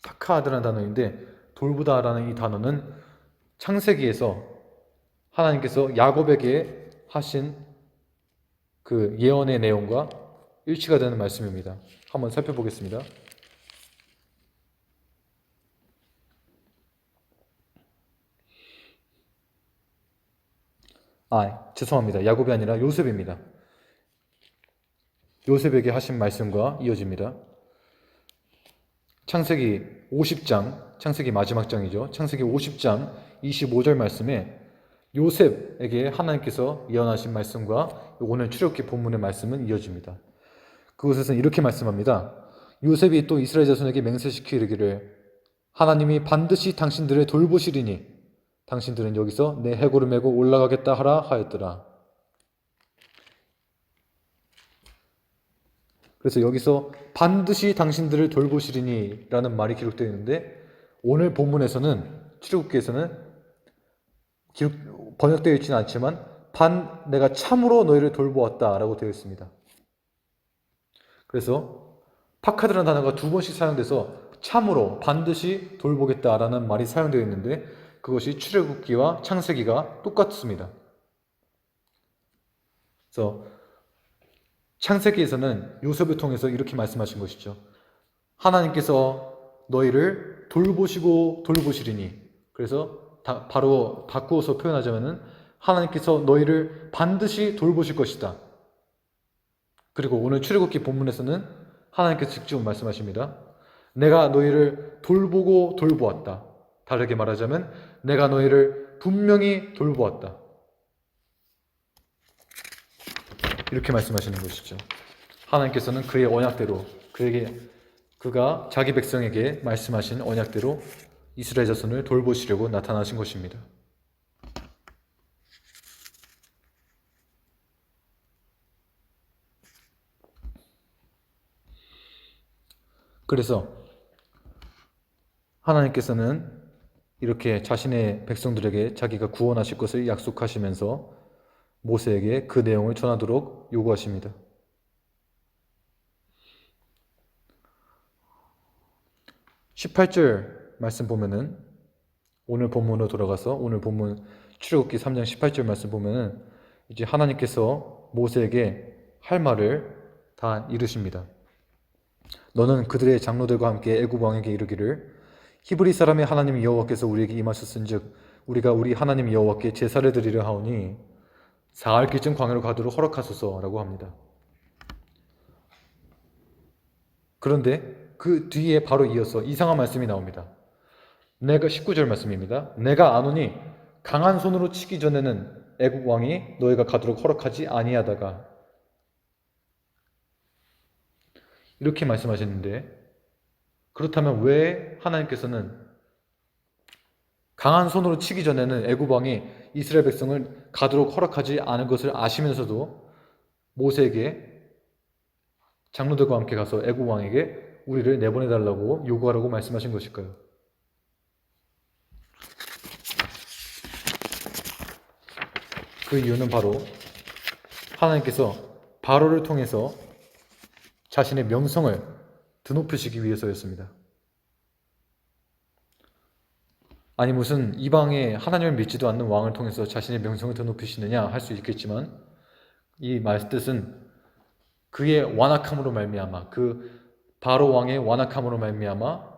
파카드라는 단어인데 돌보다라는 이 단어는 창세기에서 하나님께서 야곱에게 하신 그 예언의 내용과 일치가 되는 말씀입니다. 한번 살펴보겠습니다. 죄송합니다. 야곱이 아니라 요셉입니다. 요셉에게 하신 말씀과 이어집니다. 창세기 50장, 창세기 마지막 장이죠. 창세기 50장 25절 말씀에 요셉에게 하나님께서 예언하신 말씀과 오늘 출애굽기 본문의 말씀은 이어집니다. 그곳에서는 이렇게 말씀합니다. 요셉이 또 이스라엘 자손에게 맹세시켜 이르기를 하나님이 반드시 당신들을 돌보시리니 당신들은 여기서 내 해골을 메고 올라가겠다 하라 하였더라. 그래서 여기서 반드시 당신들을 돌보시리니 라는 말이 기록되어 있는데 오늘 본문에서는 출애굽기에서는 번역되어 있지는 않지만 내가 참으로 너희를 돌보았다 라고 되어 있습니다. 그래서 파카드라는 단어가 두 번씩 사용돼서 참으로 반드시 돌보겠다라는 말이 사용되어 있는데 그것이 출애굽기와 창세기가 똑같습니다. 그래서 창세기에서는 요셉을 통해서 이렇게 말씀하신 것이죠. 하나님께서 너희를 돌보시고 돌보시리니 그래서 바로 바꾸어서 표현하자면은 하나님께서 너희를 반드시 돌보실 것이다. 그리고 오늘 출애굽기 본문에서는 하나님께서 직접 말씀하십니다. 내가 너희를 돌보고 돌보았다. 다르게 말하자면 내가 너희를 분명히 돌보았다. 이렇게 말씀하시는 것이죠. 하나님께서는 그의 언약대로 그가 자기 백성에게 말씀하신 언약대로 이스라엘 자손을 돌보시려고 나타나신 것입니다. 그래서 하나님께서는 이렇게 자신의 백성들에게 자기가 구원하실 것을 약속하시면서 모세에게 그 내용을 전하도록 요구하십니다. 18절 말씀 보면은 오늘 본문으로 돌아가서 오늘 본문 출애굽기 3장 18절 말씀 보면은 이제 하나님께서 모세에게 할 말을 다 이르십니다. 너는 그들의 장로들과 함께 애굽 왕에게 이르기를 히브리 사람의 하나님 여호와께서 우리에게 임하셨은즉 우리가 우리 하나님 여호와께 제사를 드리려 하오니 사흘길쯤 광야로 가도록 허락하소서라고 합니다. 그런데 그 뒤에 바로 이어서 이상한 말씀이 나옵니다. 내가 19절 말씀입니다. 내가 아노니 강한 손으로 치기 전에는 애굽 왕이 너희가 가도록 허락하지 아니하다가 이렇게 말씀하셨는데 그렇다면 왜 하나님께서는 강한 손으로 치기 전에는 애굽 왕이 이스라엘 백성을 가도록 허락하지 않은 것을 아시면서도 모세에게 장로들과 함께 가서 애굽 왕에게 우리를 내보내달라고 요구하라고 말씀하신 것일까요? 그 이유는 바로 하나님께서 바로를 통해서 자신의 명성을 드높이시기 위해서였습니다. 아니 무슨 이방의 하나님을 믿지도 않는 왕을 통해서 자신의 명성을 드높이시느냐 할 수 있겠지만 이 말 뜻은 그의 완악함으로 말미암아, 그 바로 왕의 완악함으로 말미암아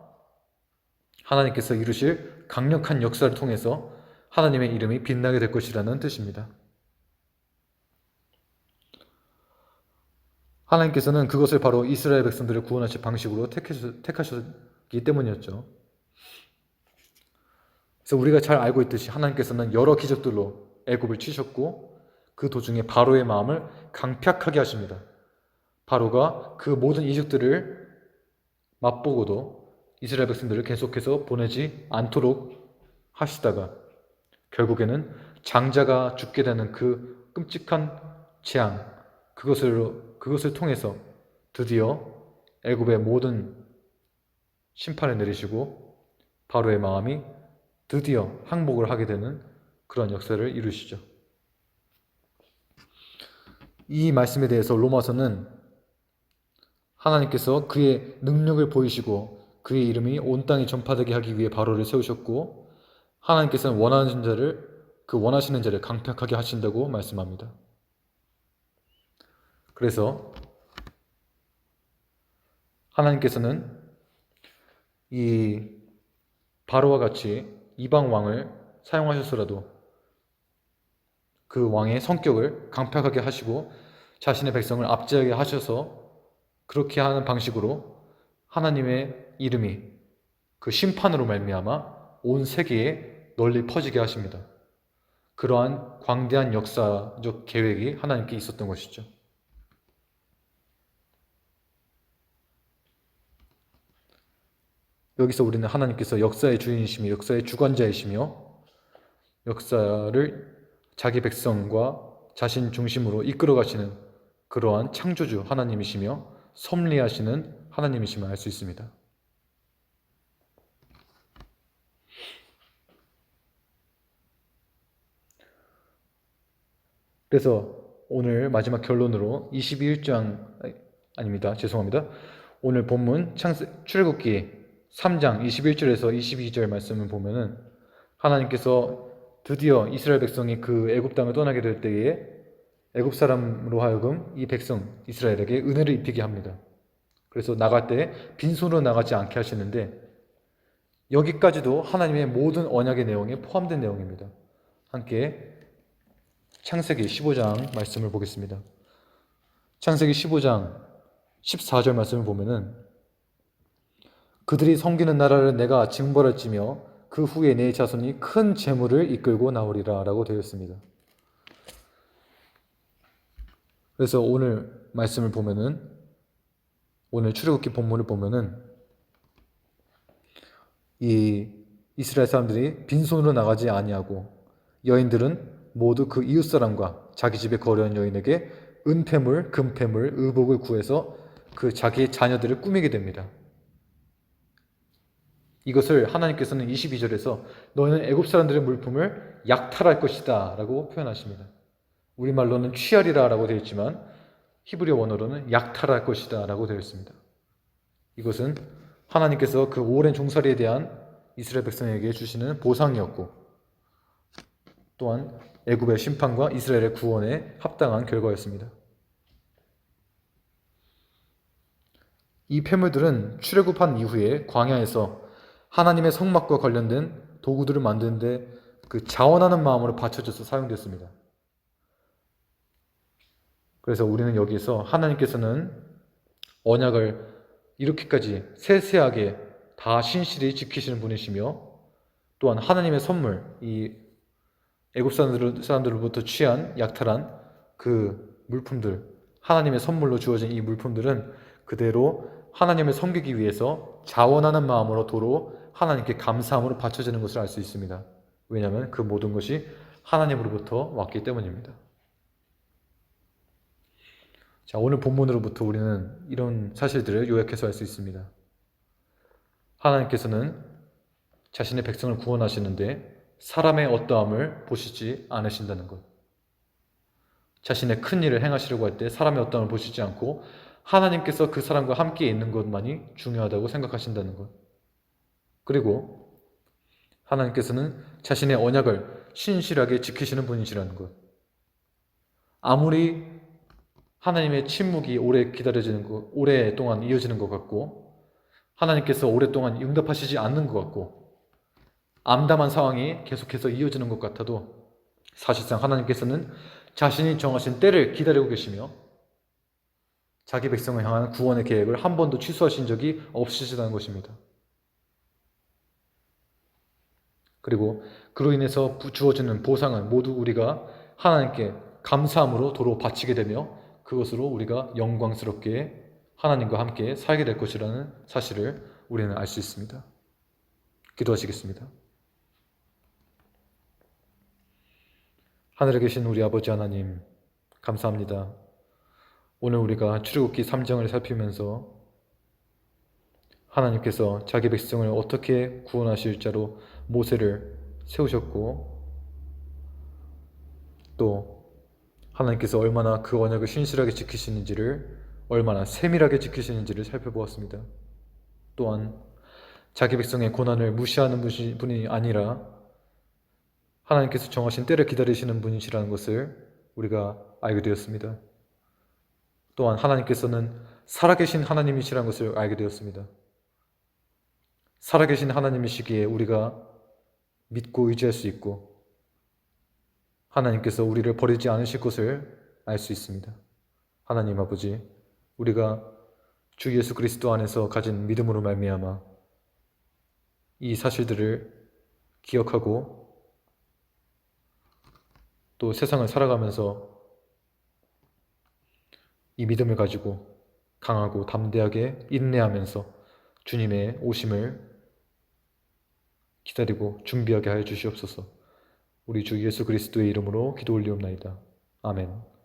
하나님께서 이루실 강력한 역사를 통해서 하나님의 이름이 빛나게 될 것이라는 뜻입니다. 하나님께서는 그것을 바로 이스라엘 백성들을 구원하실 방식으로 택하셨기 때문이었죠. 그래서 우리가 잘 알고 있듯이 하나님께서는 여러 기적들로 애굽을 치셨고 그 도중에 바로의 마음을 강팍하게 하십니다. 바로가 그 모든 이적들을 맛보고도 이스라엘 백성들을 계속해서 보내지 않도록 하시다가 결국에는 장자가 죽게 되는 그 끔찍한 재앙, 그것을 통해서 드디어 애굽의 모든 심판을 내리시고 바로의 마음이 드디어 항복을 하게 되는 그런 역사를 이루시죠. 이 말씀에 대해서 로마서는 하나님께서 그의 능력을 보이시고 그의 이름이 온 땅에 전파되게 하기 위해 바로를 세우셨고 하나님께서는 원하시는 자를 강팍하게 하신다고 말씀합니다. 그래서 하나님께서는 이 바로와 같이 이방 왕을 사용하셨더라도 그 왕의 성격을 강팍하게 하시고 자신의 백성을 압제하게 하셔서 그렇게 하는 방식으로 하나님의 이름이 그 심판으로 말미암아 온 세계에 널리 퍼지게 하십니다. 그러한 광대한 역사적 계획이 하나님께 있었던 것이죠. 여기서 우리는 하나님께서 역사의 주인이시며 역사의 주관자이시며 역사를 자기 백성과 자신 중심으로 이끌어 가시는 그러한 창조주 하나님이시며 섭리하시는 하나님이심을 알 수 있습니다. 그래서 오늘 마지막 결론으로 21장 오늘 본문 출애굽기 3장 21절에서 22절 말씀을 보면은 하나님께서 드디어 이스라엘 백성이 그 애굽 땅을 떠나게 될 때에 애굽 사람으로 하여금 이 백성 이스라엘에게 은혜를 입히게 합니다. 그래서 나갈 때 빈손으로 나가지 않게 하시는데 여기까지도 하나님의 모든 언약의 내용에 포함된 내용입니다. 함께 창세기 15장 말씀을 보겠습니다. 창세기 15장 14절 말씀을 보면은 그들이 섬기는 나라를 내가 징벌할지며 그 후에 내 자손이 큰 재물을 이끌고 나오리라 라고 되어 있습니다. 그래서 오늘 말씀을 보면은 오늘 출애굽기 본문을 보면은 이 이스라엘 사람들이 빈손으로 나가지 아니하고 여인들은 모두 그 이웃 사람과 자기 집에 거류한 여인에게 은폐물, 금폐물, 의복을 구해서 그 자기의 자녀들을 꾸미게 됩니다. 이것을 하나님께서는 22절에서 너희는 애굽 사람들의 물품을 약탈할 것이다 라고 표현하십니다. 우리말로는 취하리라 라고 되어 있지만 히브리 원어로는 약탈할 것이다 라고 되어 있습니다. 이것은 하나님께서 그 오랜 종살이에 대한 이스라엘 백성에게 주시는 보상이었고 또한 애굽의 심판과 이스라엘의 구원에 합당한 결과였습니다. 이 폐물들은 출애굽한 이후에 광야에서 하나님의 성막과 관련된 도구들을 만드는데 그 자원하는 마음으로 바쳐져서 사용됐습니다. 그래서 우리는 여기서 하나님께서는 언약을 이렇게까지 세세하게 다 신실히 지키시는 분이시며 또한 하나님의 선물, 이 애굽 사람들로부터 취한 약탈한 그 물품들, 하나님의 선물로 주어진 이 물품들은 그대로 하나님을 섬기기 위해서 자원하는 마음으로 도로 하나님께 감사함으로 바쳐지는 것을 알 수 있습니다. 왜냐하면 그 모든 것이 하나님으로부터 왔기 때문입니다. 자, 오늘 본문으로부터 우리는 이런 사실들을 요약해서 알 수 있습니다. 하나님께서는 자신의 백성을 구원하시는데 사람의 어떠함을 보시지 않으신다는 것. 자신의 큰 일을 행하시려고 할 때 사람의 어떠함을 보시지 않고 하나님께서 그 사람과 함께 있는 것만이 중요하다고 생각하신다는 것. 그리고 하나님께서는 자신의 언약을 신실하게 지키시는 분이시라는 것. 아무리 하나님의 침묵이 오랫동안 이어지는 것 같고, 하나님께서 오랫동안 응답하시지 않는 것 같고, 암담한 상황이 계속해서 이어지는 것 같아도 사실상 하나님께서는 자신이 정하신 때를 기다리고 계시며 자기 백성을 향한 구원의 계획을 한 번도 취소하신 적이 없으시다는 것입니다. 그리고 그로 인해서 주어지는 보상은 모두 우리가 하나님께 감사함으로 도로 바치게 되며 그것으로 우리가 영광스럽게 하나님과 함께 살게 될 것이라는 사실을 우리는 알 수 있습니다. 기도하시겠습니다. 하늘에 계신 우리 아버지 하나님, 감사합니다. 오늘 우리가 출애굽기 3장을 살피면서 하나님께서 자기 백성을 어떻게 구원하실 자로 모세를 세우셨고, 또 하나님께서 얼마나 그 언약을 신실하게 지키시는지를, 얼마나 세밀하게 지키시는지를 살펴보았습니다. 또한 자기 백성의 고난을 무시하는 분이 아니라 하나님께서 정하신 때를 기다리시는 분이시라는 것을 우리가 알게 되었습니다. 또한 하나님께서는 살아계신 하나님이시라는 것을 알게 되었습니다. 살아계신 하나님이시기에 우리가 믿고 의지할 수 있고 하나님께서 우리를 버리지 않으실 것을 알 수 있습니다. 하나님 아버지, 우리가 주 예수 그리스도 안에서 가진 믿음으로 말미암아 이 사실들을 기억하고 또 세상을 살아가면서 이 믿음을 가지고 강하고 담대하게 인내하면서 주님의 오심을 기다리고 준비하게 하여 주시옵소서. 우리 주 예수 그리스도의 이름으로 기도 올리옵나이다. 아멘.